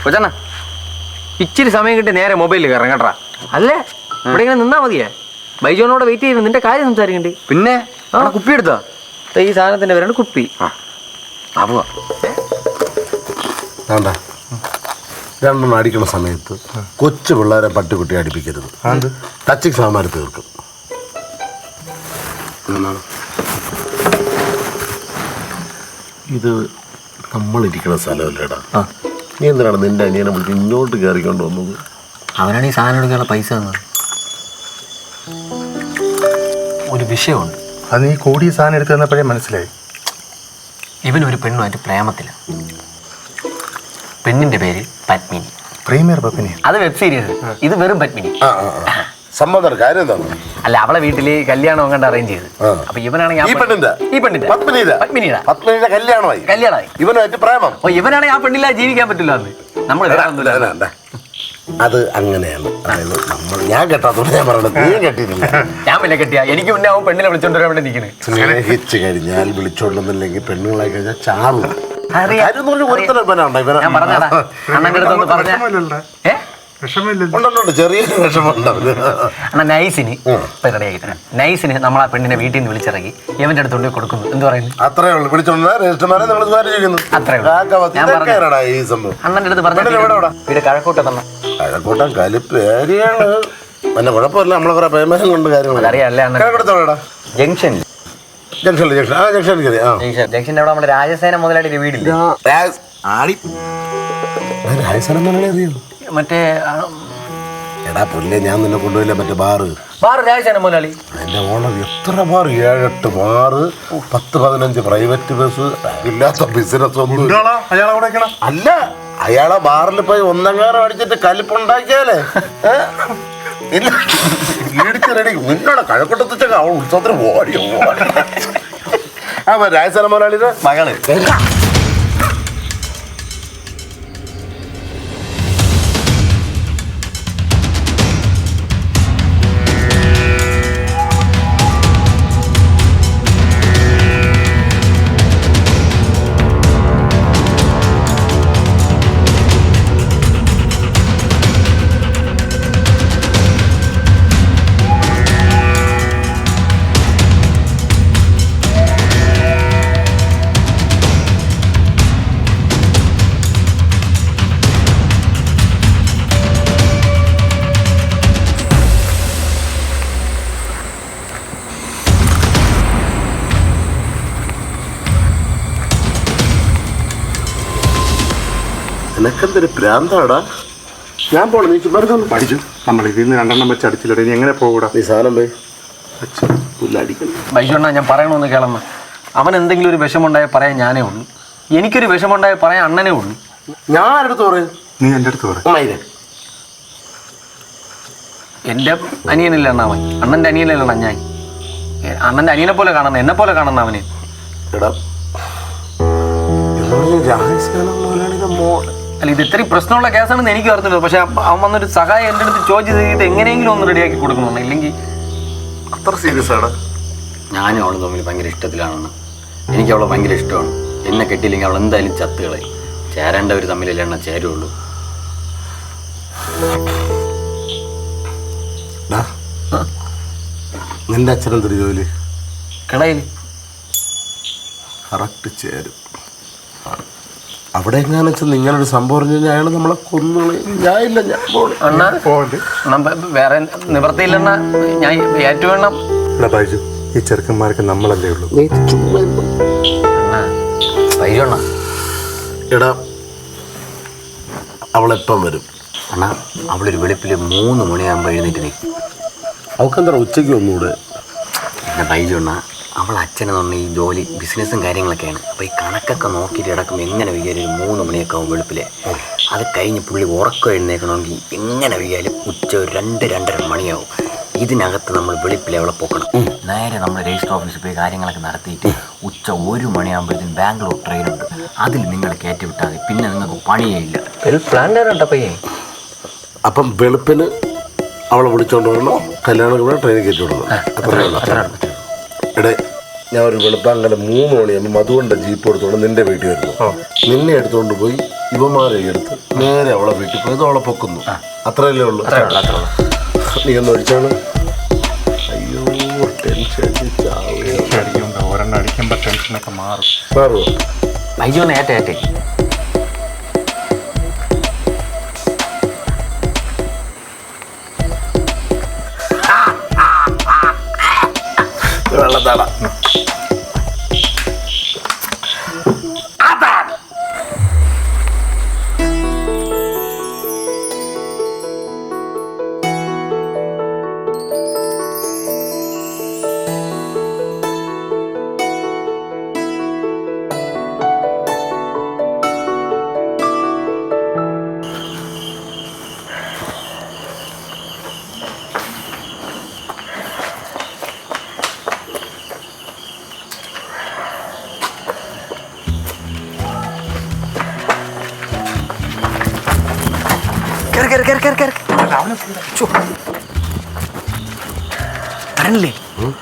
കൊച്ചണ്ണ ഇച്ചിരി സമയം കിട്ടി നേരെ മൊബൈലിൽ കയറാം കേട്ടാ. അല്ലേ ഇവിടെ ഇങ്ങനെ നിന്നാ മതിയേ. ബൈജോനോട് വെയിറ്റ് ചെയ്യുന്നു, നിന്റെ കാര്യം സംസാരിക്കണ്ടേ. പിന്നെ കുപ്പി എടുത്താ ഈ സാധനത്തിന്റെ പേരാണ് കുപ്പി. രണ്ടെണ്ണം അടിക്കുന്ന സമയത്ത് കൊച്ചു പിള്ളേരെ പട്ടിക്കുട്ടി അടിപ്പിക്കരുത്. ടച്ചിങ് സാമാര് തീർക്കും. ഇത് നമ്മളിരിക്കുന്ന സ്ഥലമല്ലേടാ. നീ എന്തിനാണ് നിന്റെ അനിയനെ വിളിച്ച് ഇങ്ങോട്ട് കയറിക്കൊണ്ട് വന്നത്? അവനാണ് ഈ സാധനം എടുക്കാനുള്ള പൈസ തന്നത്. ഒരു വിഷയമുണ്ട്. അത് നീ കൂടിയ സാധനം എടുത്തു തന്നപ്പോഴേ മനസ്സിലായി. ഇവനൊരു പെണ്ണുമായിട്ട് പ്രേമത്തിലാണ്. പെണ്ണിന്റെ പേര് പത്മിനി. പ്രീമിയർ പത്മിനി. അത് വെബ് സീരീസ്. ഇത് വെറും പത്മിനി. സമ്മതം കാര്യം എന്താണ്? അല്ല, അവളെ വീട്ടില് കല്യാണം കണ്ട് അറേഞ്ച് ചെയ്ത്. അപ്പൊ ഇവനാണെങ്കിൽ കല്യാണമായി ഇവനായിട്ട് പ്രേമം. ഇവനാണെങ്കിൽ ആ പെണ്ണില്ലാതെ ജീവിക്കാൻ പറ്റില്ല. നമ്മൾ അത് അങ്ങനെയാണ്. ഞാൻ കെട്ടാത്തോണ്ട് ഞാൻ പറയണത്. നീ കെട്ടിയിട്ടില്ല. ഞാൻ പിന്നെ കെട്ടിയാ എനിക്ക് മുന്നേ അവൻ പെണ്ണിനെ വിളിച്ചോണ്ട് വരാൻ വേണ്ടി നിൽക്കണേ. സ്നേഹിച്ചു കഴിഞ്ഞാൽ വിളിച്ചോണ്ടെന്നില്ലെങ്കിൽ പെണ്ണുങ്ങളായി കഴിഞ്ഞാൽ ചാറും. ചെറിയ നൈസിന് നമ്മൾ ആ പെണ്ണിനെ വീട്ടിൽ നിന്ന് വിളിച്ചിറങ്ങി ഇവന്റെ അടുത്തോണ്ട് കൊടുക്കുന്നു. എന്ത് പറയുന്നു? അത്രേ ഉള്ളൂ. അണ്ണന്റെ അടുത്ത് പറഞ്ഞു വീട് കഴക്കൂട്ടം തന്നെ. കഴക്കൂട്ടം കലിപ്പേരിയാണ്. പിന്നെ കുഴപ്പമില്ല. നമ്മളെ കുറെ പേയ്മെന്റ് കൊണ്ട് കാര്യങ്ങൾ അറിയാം. ജംഗ്ഷൻ ജംഗ്ഷന്റെ അവിടെ നമ്മുടെ രാജസേന മുതലായിട്ട് വീടില്ല. മറ്റേ എടാ പുല്ലേ, ഞാൻ നിന്നെ കൊണ്ടുപോയില്ല മറ്റേ ബാറ് രാജസേന മുതലാളി. അതിന്റെ ഓണർ എത്ര ബാർ? 7-8 bar, 10-15 private bus. ഇല്ലാത്ത ബിസിനസ് ഒന്നും അല്ല. അയാളെ ബാറിൽ പോയി ഒന്നങ്ങാരം അടിച്ചിട്ട് കലിപ്പുണ്ടാക്കിയാലേ റെഡി. നിന്നോടെ കഴക്കൂട്ടത്തിച്ചൊക്കെ അവൾ ഉത്സവത്തിന് ഓടിയോ. രാജസേന മുതലാളിയുടെ മകള്. എനക്കെന്തൊരു പ്രാന്താടാ. ഞാൻ പോണ നീ വെറുതെ പഠിച്ചു. നമ്മൾ ഇതിന്ന് 2 വെച്ച് അടിച്ചില്ലേ. നീ എങ്ങനെ പോകൂടാ? നീ സാധനം പോയി പുല്ലടിക്കണം. ബൈജോണ്ണ, ഞാൻ പറയണമെന്ന് കേളമ്മ. അവൻ എന്തെങ്കിലും ഒരു വിഷമുണ്ടായ പറയാൻ ഞാനേ ഉള്ളൂ. എനിക്കൊരു വിഷമുണ്ടായ പറയാൻ അണ്ണനേ ഉള്ളൂ. ഞാൻ ആരടുത്ത് പറയും? നീ എൻ്റെ അടുത്ത് പറയും. എൻ്റെ അനിയനില്ല അണ്ണാവൻ. അണ്ണൻ്റെ അനിയനല്ല ഞാൻ. അണ്ണൻ്റെ അനിയനെ പോലെ കാണുന്ന, എന്നെ പോലെ കാണുന്ന അവന്. എടാ അല്ല, ഇത് ഇത്രയും പ്രശ്നമുള്ള കേസാണെന്ന് എനിക്ക് അറിഞ്ഞില്ല. പക്ഷെ അവൻ വന്നൊരു സഹായം എൻ്റെ അടുത്ത് ചോദിച്ചു ചെയ്തിട്ട് എങ്ങനെയെങ്കിലും ഒന്ന് റെഡിയാക്കി കൊടുക്കണം. ഇല്ലെങ്കിൽ അത്ര സീരിയസ് ആണ്. ഞാനും അവളും തമ്മിൽ ഭയങ്കര ഇഷ്ടത്തിലാണെന്ന്. എനിക്ക് അവളെ ഭയങ്കര ഇഷ്ടമാണ്. എന്നെ കെട്ടിയില്ലെങ്കിൽ അവൾ എന്തായാലും ചത്തുകളെ. ചേരേണ്ടവർ തമ്മിലല്ലേ എണ്ണ ചേരുള്ളൂ. നിന്റെ അച്ഛനെന്തൊരു ജോലി? കിളയിൽ. കറക്റ്റ് ചേരും. അവിടെ എങ്ങനെയാണെന്ന് വെച്ചാൽ നിങ്ങളൊരു സംഭവം പറഞ്ഞു കഴിഞ്ഞാൽ അയാൾ നമ്മളെ കൊന്നുകളി. ഞാനില്ല, ഞാൻ വേറെ നിവൃത്തിയില്ലെന്ന ഞാൻ ഏറ്റുവേണം. ഈ ചെറുക്കന്മാർക്ക് നമ്മളല്ലേ ഉള്ളൂ. എടാ അവളെപ്പം വരും? അണ്ണാ, അവളൊരു വെളുപ്പിൽ 3 മണിയാകുമ്പോൾ എഴുന്നേറ്റ് നീ. അവൾക്കെന്താ ഉച്ചയ്ക്ക് ഒന്നുകൂടെ? എൻ്റെ ബൈജുണ്ണ, അവൾ അച്ഛനെ പറഞ്ഞ ഈ ജോലി ബിസിനസ്സും കാര്യങ്ങളൊക്കെയാണ്. അപ്പോൾ ഈ കണക്കൊക്കെ നോക്കിയിട്ട് കിടക്കുമ്പോൾ എങ്ങനെ വിചാരിക്കും 3 മണിയൊക്കെ ആവും വെളുപ്പിലെ. അത് കഴിഞ്ഞ് പുള്ളി ഉറക്കം എഴുന്നേക്കണമെങ്കിൽ എങ്ങനെ വിചാരിക്കും ഉച്ച 2-2:30 മണിയാവും. ഇതിനകത്ത് നമ്മൾ വെളുപ്പിലെ അവളെ പോക്കണം. നേരെ നമ്മൾ രജിസ്റ്റർ ഓഫീസിൽ പോയി കാര്യങ്ങളൊക്കെ നടത്തിയിട്ട് ഉച്ച 1 മണിയാകുമ്പോഴത്തേക്കും ബാംഗ്ലൂർ ട്രെയിനുണ്ട്. അതിൽ നിങ്ങൾ കയറ്റി വിട്ടാൽ മതി. പിന്നെ നിങ്ങൾക്ക് പണിയേയില്ല. അപ്പം വെളുപ്പിന് അവളെ വിളിച്ചോണ്ട് വരണോ? കല്യാണം ട്രെയിനിൽ കയറ്റി വിടണം. എടേ, ഞാൻ ഒരു വെളുപ്പാങ്കല 3 മണിയാകുമ്പോൾ മധുവിൻ്റെ ജീപ്പ് എടുത്തോണ്ട് നിന്റെ വീട്ടിൽ വരുന്നു. നിന്നെ എടുത്തുകൊണ്ട് പോയി ഇവന്മാരെ എടുത്ത് നേരെ അവളെ വീട്ടിൽ പോയത് അവളെ പൊക്കുന്നു. അത്രയല്ലേ ഉള്ളൂ. നീ ഒന്ന് ഒഴിച്ചാണ്. അയ്യോ ടെൻഷൻ അടിക്കുമ്പോൾ ഒരെണ്ണം അടിക്കുമ്പോൾ ടെൻഷനൊക്കെ മാറുമോ? ബൈജുവിനെ ഏറ്റേ വെള്ളത്താട.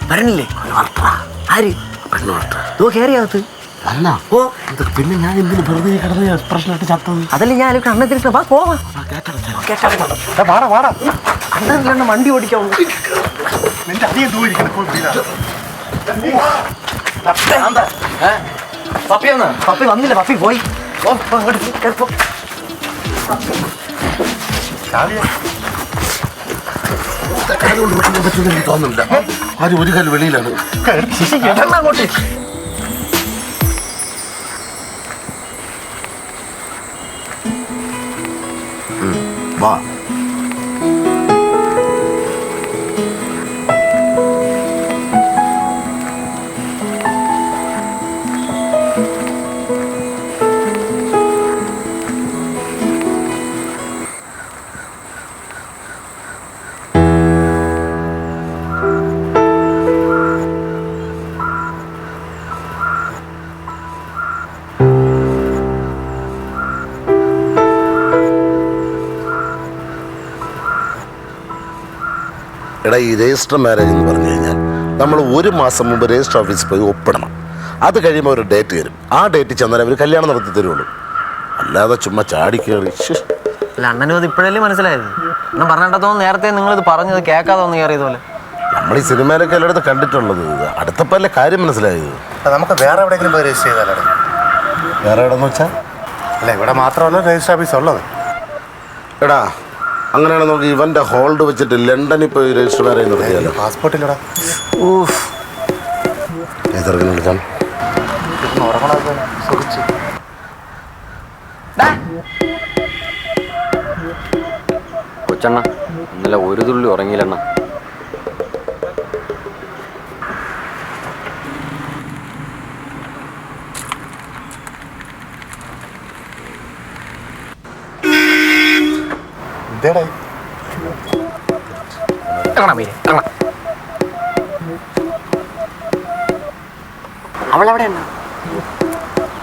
വരണില്ലേ? ആര് കേറിയാകത്ത്? പിന്നെ ഞാൻ എന്തിനു വെറുതെ കിടന്ന് പ്രശ്നമായിട്ട് ചത്തത്? അതല്ലേ ഞാൻ കണ്ണത്തിരിക്കണം. പോവാ അണ്ണ വണ്ടി ഓടിക്കാവൂ. പപ്പി വന്നില്ല. പപ്പി പോയി. തോന്നുന്നില്ല. ആരും ഒരു കല്ല് വെളിയിലാണ്. അങ്ങോട്ട് വാ. എടാ, ഈ രജിസ്റ്റർ മാരേജ് എന്ന് പറഞ്ഞു കഴിഞ്ഞാൽ നമ്മൾ 1 മാസം മുമ്പ് രജിസ്റ്റർ ഓഫീസിൽ പോയി ഒപ്പിടണം. അത് കഴിയുമ്പോൾ ഒരു ഡേറ്റ് തരും. ആ ഡേറ്റ് ചെന്നാൽ അവർ കല്യാണം നടത്തി തരുള്ളൂ. അല്ലാതെ ചുമ്മാ ചാടിക്കേറി. അല്ല, അണ്ണനും അത് ഇപ്പോഴല്ലേ മനസ്സിലായത്? അണ്ണൻ പറഞ്ഞിട്ടോ നേരത്തെ നിങ്ങളിത് പറഞ്ഞത് കേൾക്കാതെ ഒന്ന് കയറിയത് പോലെ. നമ്മൾ ഈ സിനിമയിലൊക്കെ എല്ലായിടത്തും കണ്ടിട്ടുള്ളത്. അടുത്തപ്പല്ലേ കാര്യം മനസ്സിലായത്. നമുക്ക് വേറെ എവിടെയെങ്കിലും പോയി രജിസ്റ്റർ ചെയ്താലോ? വേറെ എവിടെന്ന് വെച്ചാൽ? അല്ല, ഇവിടെ മാത്രമല്ല രജിസ്റ്റർ ഓഫീസ് ഉള്ളത്. എടാ, അങ്ങനെയാണ് നമുക്ക് ഇവന്റെ ഹോൾഡ് വെച്ചിട്ട് ലണ്ടനിൽ പോയി രജിസ്റ്റർ മാരേജ് നടത്തിയാലോ? പാസ്പോർട്ടില്ലടാ. കൊച്ചണ്ണ ഇന്നലെ ഒരു തുള്ളി ഉറങ്ങിയില്ലെണ്ണ. അവളെവിടെ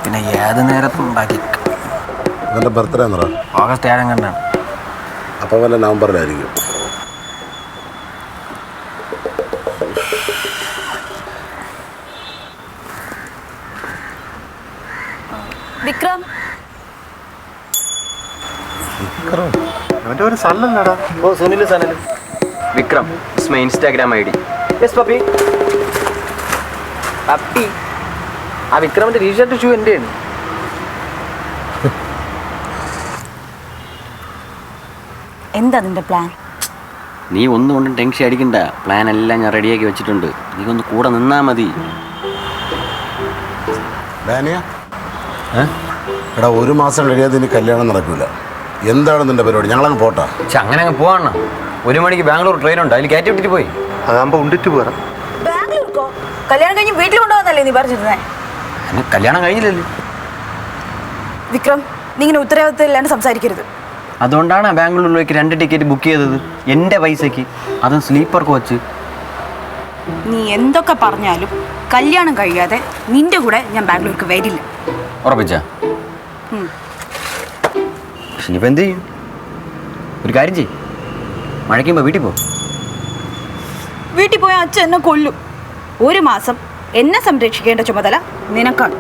പിന്നെ ഏത് നേരത്തും ഉണ്ടാക്കി. ഇവന്റെ ബർത്ത്ഡേ എന്നറാ? ഓഗസ്റ്റ് 7 കണ്ടാണ്. അപ്പം വല്ല നവംബറിലായിരിക്കും. വിക്രം, അവന്റെ ഒരു സല്ലല്ലടാ. ഓ, Sunil Sanal. Vikram is my Instagram ID. Yes പപ്പി. പപ്പി, ആ വിക്രമിന്റെ ടീഷർട്ട് ഷൂ എന്റെയാണ്. എന്താ നിന്റെ പ്ലാൻ? നീ ഒന്നും കൊണ്ടും ടെൻഷൻ അടിക്കണ്ട. പ്ലാൻ എല്ലാം ഞാൻ റെഡിയാക്കി വെച്ചിട്ടുണ്ട്. നീ ഒന്ന് കൂടെ നിന്നാ മതി. എടാ, 1 മാസം കഴിയാതെ ഇനി കല്യാണം നടക്കൂല. എന്താണ് നിന്റെ പരിപാടി? ഞങ്ങളങ്ങ് പോട്ടാ. പക്ഷെ അങ്ങനെ അങ്ങ് പോവാണ. 1 മണിക്ക് ബാംഗ്ലൂർ ട്രെയിൻ ഉണ്ട്. അതിൽ കയറ്റി വിട്ടിട്ട് പോയി. അതാകുമ്പോ ഉണ്ടിട്ട് പോരാ. ബാംഗ്ലൂർക്കോ? കല്യാണം കഴിഞ്ഞ് വീട്ടിൽ കൊണ്ടുപോകാന്നല്ലേ നീ പറഞ്ഞിരുന്നേ? കല്യാണം കഴിഞ്ഞില്ലല്ലോ. വിക്രം, നീ ഇങ്ങനെ ഉത്തരവാദിത്തം ഇല്ലാണ്ട് സംസാരിക്കരുത്. അതുകൊണ്ടാണ് ബാംഗ്ലൂരിലേക്ക് 2 ടിക്കറ്റ് ബുക്ക് ചെയ്തത്. എൻ്റെ പൈസക്ക്, അതും സ്ലീപ്പർ കോച്ച്. നീ എന്തൊക്കെ പറഞ്ഞാലും കല്യാണം കഴിയാതെ നിന്റെ കൂടെ ഞാൻ ബാംഗ്ലൂർക്ക് വരില്ല. ഉറപ്പിച്ചാ? ഇനിയിപ്പോൾ എന്ത് ചെയ്യും? ഒരു കാര്യം ചെയ്യും, മഴയ്ക്കുമ്പോൾ വീട്ടിൽ പോ. വീട്ടിൽ പോയാൽ അച്ഛൻ എന്നെ കൊല്ലും. 1 മാസം എന്നെ സംരക്ഷിക്കേണ്ട ചുമതല നിനക്കാണ്.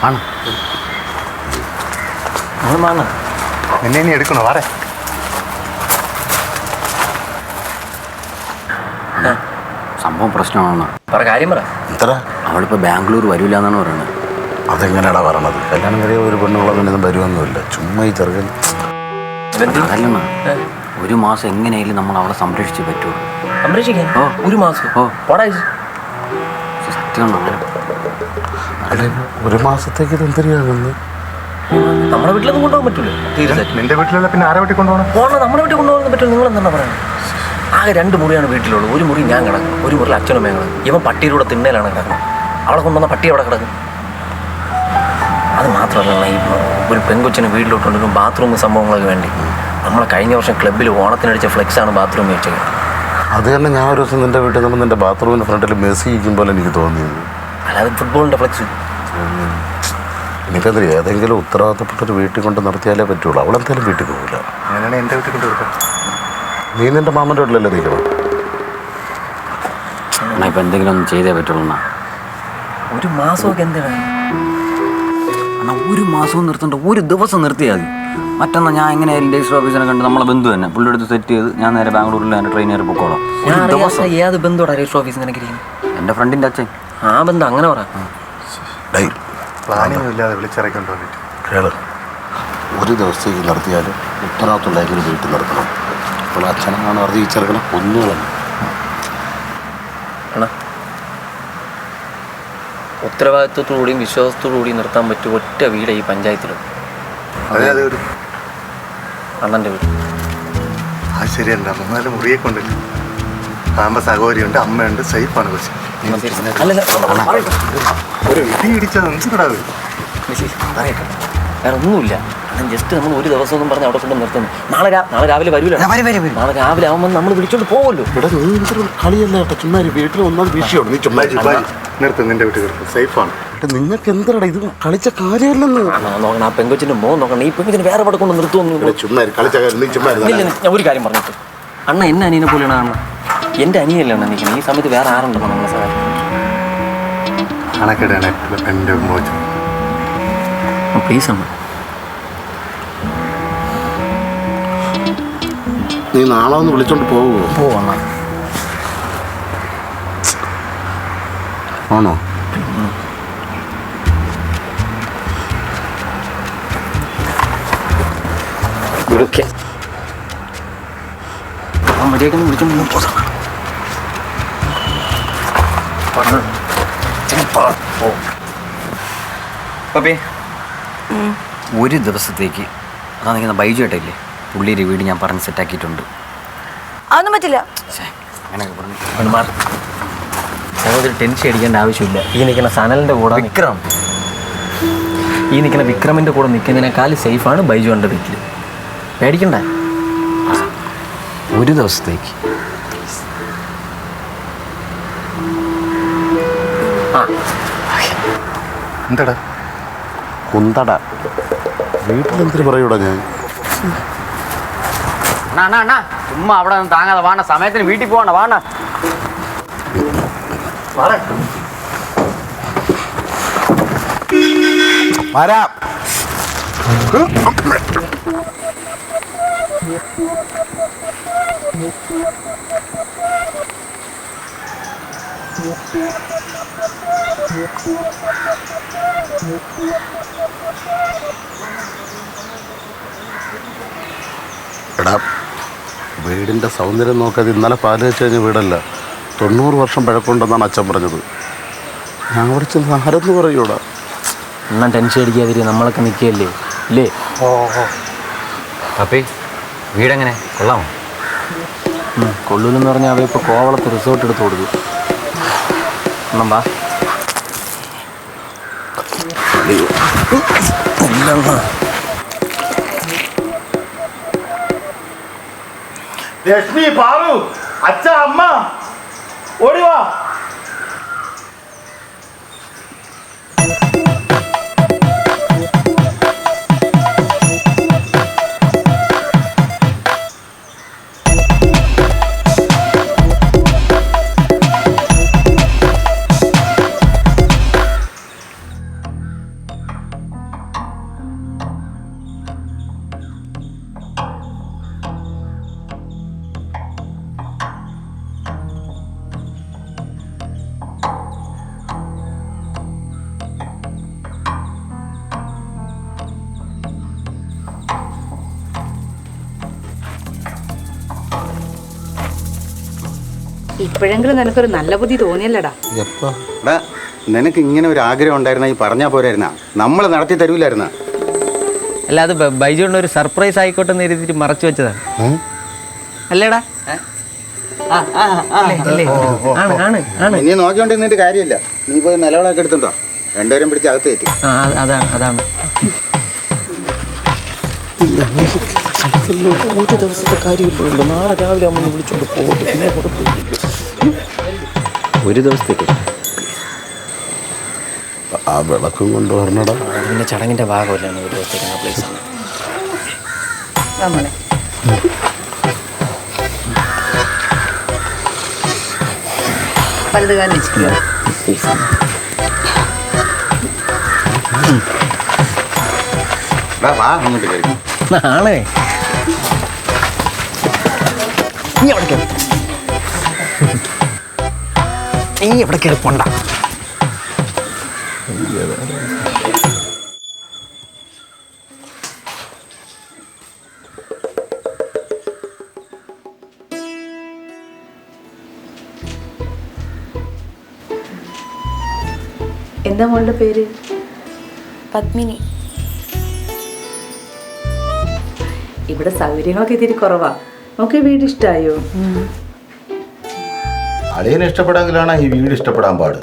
ആണ് എന്നെ ഇനി എടുക്കണോ വാറേ? സംഭവം പ്രശ്നമാണ്. കാര്യം പറ. എത്ര അവളിപ്പോൾ ബാംഗ്ലൂർ വരില്ല എന്നാണ് പറയുന്നത്. അതെങ്ങനെയാടാ പറയണത്? കല്യാണം കഴിയ ഒരു പെണ്ണുള്ളതൊന്നും വരുമൊന്നുമില്ല. ചുമ്മാ ഈ ചെറുകൻ. അതല്ലണ്ണ, ഒരു മാസം എങ്ങനെയായാലും നമ്മൾ അവളെ സംരക്ഷിച്ചേ പറ്റുള്ളൂ. സംരക്ഷിക്കാൻ ഒരു മാസം സത്യം. അല്ലെ ഒരു മാസത്തേക്ക് ഇത് എന്തിനാകുന്നു? നമ്മുടെ വീട്ടിലൊന്നും കൊണ്ടുപോകാൻ പറ്റൂല. തീർച്ചയായിട്ടും നിന്റെ വീട്ടിലല്ല പിന്നെ ആരെ വീട്ടിൽ കൊണ്ടുപോകണം? നമ്മുടെ വീട്ടിൽ കൊണ്ടുപോകാൻ പറ്റും. നിങ്ങൾ എന്താണ് പറയുന്നത്? ആകെ 2 മുറിയാണ് വീട്ടിലുള്ളത്. ഒരു മുറി ഞാൻ കിടക്കും, ഒരു മുറിയിൽ അച്ഛനും അമ്മയും കിടക്കും. ഇവൻ പട്ടിയുടെ കൂടെ തിണ്ണയിലാണ് കിടക്കുന്നത്. അവളെ കൊണ്ടുവന്ന പട്ടി അവിടെ കിടക്കും. അത് മാത്രമല്ല, ഈ ഒരു പെൺകൊച്ചിന് വീട്ടിലോട്ടുണ്ടെങ്കിലും ബാത്റൂം സംഭവങ്ങളൊക്കെ വേണ്ടി നമ്മളെ കഴിഞ്ഞ വർഷം ക്ലബ്ബിൽ ഓണത്തിനടിച്ച ഫ്ലെക്സാണ് ബാത്റൂമിൽ വെച്ചത്. അത് തന്നെ ഞാൻ ഒരു ദിവസം നിന്റെ വീട്ടിൽ നിന്ന് നിന്റെ ബാത്റൂമിൻ്റെ ഫ്രണ്ടിൽ മെസ്സി ഇരിക്കുമ്പോൾ എനിക്ക് തോന്നിയത്. അല്ലാതെ ഫുട്ബോളിൻ്റെ ഫ്ലെക്സ്. എനിക്കതിൽ ഏതെങ്കിലും ഉത്തരവാദിത്തപ്പെട്ടൊരു വീട്ടിൽ കൊണ്ട് നിർത്തിയാലേ പറ്റുള്ളൂ. അവളെന്തായാലും വീട്ടിൽ പോകില്ല. അങ്ങനെയാണ് എൻ്റെ വീട്ടിൽ കൊണ്ട് കൊടുക്കാം. നീ നിന്റെ മാമൻ്റെ വീട്ടിലല്ലേ നിൽക്കണം? എന്നാൽ ഇപ്പം എന്തെങ്കിലും ഒന്ന് ചെയ്തേ പറ്റുള്ളൂ. ഒരു മാസമൊക്കെ എന്തിനാണ്? എന്നാൽ ഒരു മാസവും നിർത്തണ്ട, ഒരു ദിവസം നിർത്തിയാൽ മതി. മറ്റന്നാ ഞാൻ എങ്ങനെയായാലും രജിസ്റ്റർ ഓഫീസിനെ കണ്ട് നമ്മളെ ബന്ധു തന്നെ പുള്ളിയെടുത്ത് സെറ്റ് ചെയ്ത് ഞാൻ നേരെ ബാംഗ്ലൂരിൽ എൻ്റെ ട്രെയിൻ കയറി പൊക്കോളാം. ഒരു ദിവസം. ഏത് ബന്ധുവാണ് രജിസ്റ്റർ ഓഫീസിൽ നിനക്ക് ഇരിക്കുന്നത്? എൻ്റെ ഫ്രണ്ടിൻ്റെ അച്ഛൻ. ആ ബന്ധം അങ്ങനെ പറ. പ്ലാനിങ്ങും ഇല്ലാതെ വിളിച്ചിറക്കി തോന്നിട്ട് കേള്, ഒരു ദിവസത്തേക്ക് നിർത്തിയാലും ഉത്തരവാദിത്തമുണ്ടായെങ്കിലും വീട്ടിൽ നിർത്തണം. അപ്പോൾ അച്ഛനാണ് വെറുതെ ഈ ചെറുക്കണം ഒന്നുകളല്ല. ഉത്തരവാദിത്വത്തോടുകൂടിയും വിശ്വാസത്തോടുകൂടിയും നിർത്താൻ പറ്റും ഒറ്റ വീട് ഈ പഞ്ചായത്തിലും. അതെ അതെ ഒരു അണ്ണൻ്റെ വീട്. അത് ശരിയല്ല. 3-4 മുറിയെ കൊണ്ടില്ല. ആകുമ്പോൾ സഹോദരിയുണ്ട്, അമ്മയുണ്ട്, സേഫാണ്. കുറച്ച് ഒരു ഇടി ഇടിച്ചത് എന്തിനാണ്? വേറെ ഒന്നുമില്ല. അണ്ണൻ ജസ്റ്റ് നമ്മൾ ഒരു ദിവസം ഒന്നും പറഞ്ഞ് അവിടെ കൊണ്ട് നിർത്തുന്നു. നാളെ രാവിലെ വരൂല. നാളെ രാവിലെ ആവുമ്പോൾ നമ്മൾ വിളിച്ചോണ്ട് പോകുമല്ലോ. ഇവിടെ നീ എന്തൊരു കളിയല്ല കേട്ടോ. ചുമ്മാ വീട്ടിൽ ഒന്നാം വിഷയമാണ്. നീ ചുമ്മാ നിർത്തും, നിന്റെ വീട്ടിൽ നിർത്തും, സേഫാണ്. നിങ്ങൾക്ക് എന്താണ് ഇത്? കളിച്ച കാര്യമല്ലെന്ന് നോക്കണം. ആ പെങ്കൊച്ചിന്റെ മോൻ നോക്കണം. ഈ പെങ്കൊച്ചിന് വേറെ അവിടെ കൊണ്ട് നിർത്തുമൊന്നും. ചുമ്മാ കളിച്ച കാര്യം നീ ചുമ്മാ. ഞാൻ ഒരു കാര്യം പറഞ്ഞിട്ട്, അണ്ണ എന്നെ അനിയനെ പോലെയാണ് അണ്ണ. എൻ്റെ അനിയല്ലേ അണ്ണ നിൽക്കണം. ഈ സമയത്ത് വേറെ ആരുണ്ടെന്നോ നമ്മളെ സഹായിക്കും. കണക്കിടാണ് എൻ്റെ മോചം. പ്ലീസ് അമ്മ. നീ നാളെ ഒന്ന് വിളിച്ചോണ്ട് പോകുമോ? പോവണ്ണ. ആണോ? ഓക്കെ. മര്യാദയ്ക്കൊന്നും വിളിച്ചോണ്ട് പോകാം. പപ്പേ, ഒരു ദിവസത്തേക്ക് അതാ നിൽക്കുന്ന ബൈജു ഏട്ടയില്ലേ, പുള്ളിയുടെ വീട് ഞാൻ പറഞ്ഞ് സെറ്റാക്കിയിട്ടുണ്ട്. അതൊന്നും പറ്റില്ല. അങ്ങനെയൊക്കെ പറഞ്ഞു. സഹോദരി ടെൻഷൻ അടിക്കേണ്ട ആവശ്യമില്ല. ഈ നിൽക്കുന്ന സനലിൻ്റെ കൂടെ വിക്രമിൻ്റെ കൂടെ നിൽക്കുന്നതിനേക്കാൾ സേഫാണ് ബൈജു എൻ്റെ വീട്ടിൽ. പേടിക്കണ്ട. ഒരു ദിവസത്തേക്ക്. എന്താടാ കുന്തട വീട്ടിലെന്തിനു പറയൂടാ ഞാൻ? ചുമ്മാ അവിടെ നിന്ന് താങ്ങാതെ വാണ, സമയത്തിന് വീട്ടിൽ പോകണ്ട വാണ. വരാം. എടാ, വീടിൻ്റെ സൗന്ദര്യം നോക്കാതെ ഇന്നലെ പാല് വെച്ച് കഴിഞ്ഞ വീടല്ല, 90 വർഷം പഴക്കമുണ്ടെന്നാണ് അച്ഛൻ പറഞ്ഞത്. ഞാൻ അവിടെ ചെന്ന് ആരെന്ന് പറയൂടാ? എന്നാൽ ടെൻഷൻ അടിക്കാതിരി, നമ്മളൊക്കെ നിൽക്കുകയല്ലേ ഇല്ലേ? പപ്പേ, വീടെങ്ങനെ കൊള്ളാമോ? കൊള്ളൂലെന്ന് പറഞ്ഞാൽ അവരിപ്പോൾ കോവളത്ത് റിസോർട്ട് എടുത്ത് കൊടുക്കും. ഒന്നും വാ. ലക്ഷ്മി, പാറു, അച്ഛ, അമ്മ, ഓടിവാ. ഇപ്പോഴെങ്കിലും നിനക്കൊരു നല്ല ബുദ്ധി തോന്നിയല്ലടാ. എപ്പാ എടാ നിനക്ക് ഇങ്ങനെ ഒരു ആഗ്രഹം ഉണ്ടായിരുന്നെങ്കിൽ പറഞ്ഞാൽ പോരായിരുന്ന, നമ്മൾ നടത്തി തരൂലായിരുന്ന. അല്ല, അത് ബൈജുവിൻ്റെ ഒരു സർപ്രൈസ് ആയിക്കോട്ടെ എന്ന് എഴുതിയിട്ട് മറച്ചു വെച്ചതാണ്. അല്ലേടാ? നീ നോക്കിക്കൊണ്ടിരുന്നിട്ട് കാര്യമില്ല. നീ പോയി നിലവിളൊക്കെ എടുത്തുണ്ടോ, രണ്ടുപേരും പിടിച്ച് അകത്ത് കയറ്റി. അതാണ് ഒരു ദിവസത്തെ കാര്യമില്ലല്ലോ. നാളെ രാവിലെ അമ്മ വിളിച്ചോണ്ട് പോകട്ടെ. ഒരു ദിവസത്തേക്ക് ആ വിളക്കും കൊണ്ട് വരണടാ. പിന്നെ ചടങ്ങിന്റെ ഭാഗമല്ലാണ് ഒരു ദിവസത്തേക്ക് പ്ലേസ് ആണ്. നമ്മളെ വലത് കാലം വെച്ചിരിക്കുക. വാ അങ്ങോട്ട് കയറി. നാളെ നീ എവിടെ കയറി പോണ്ട. എന്താ മോളുടെ പേര്? പത്മിനി. ഇവിടെ സൗകര്യങ്ങളൊക്കെ ഇത്തിരി കുറവാ. നമുക്ക് വീട് ഇഷ്ടമായോ? അളിയനെ ഇഷ്ടപ്പെടാമെങ്കിലാണ് ഈ വീട് ഇഷ്ടപ്പെടാൻ പാട്.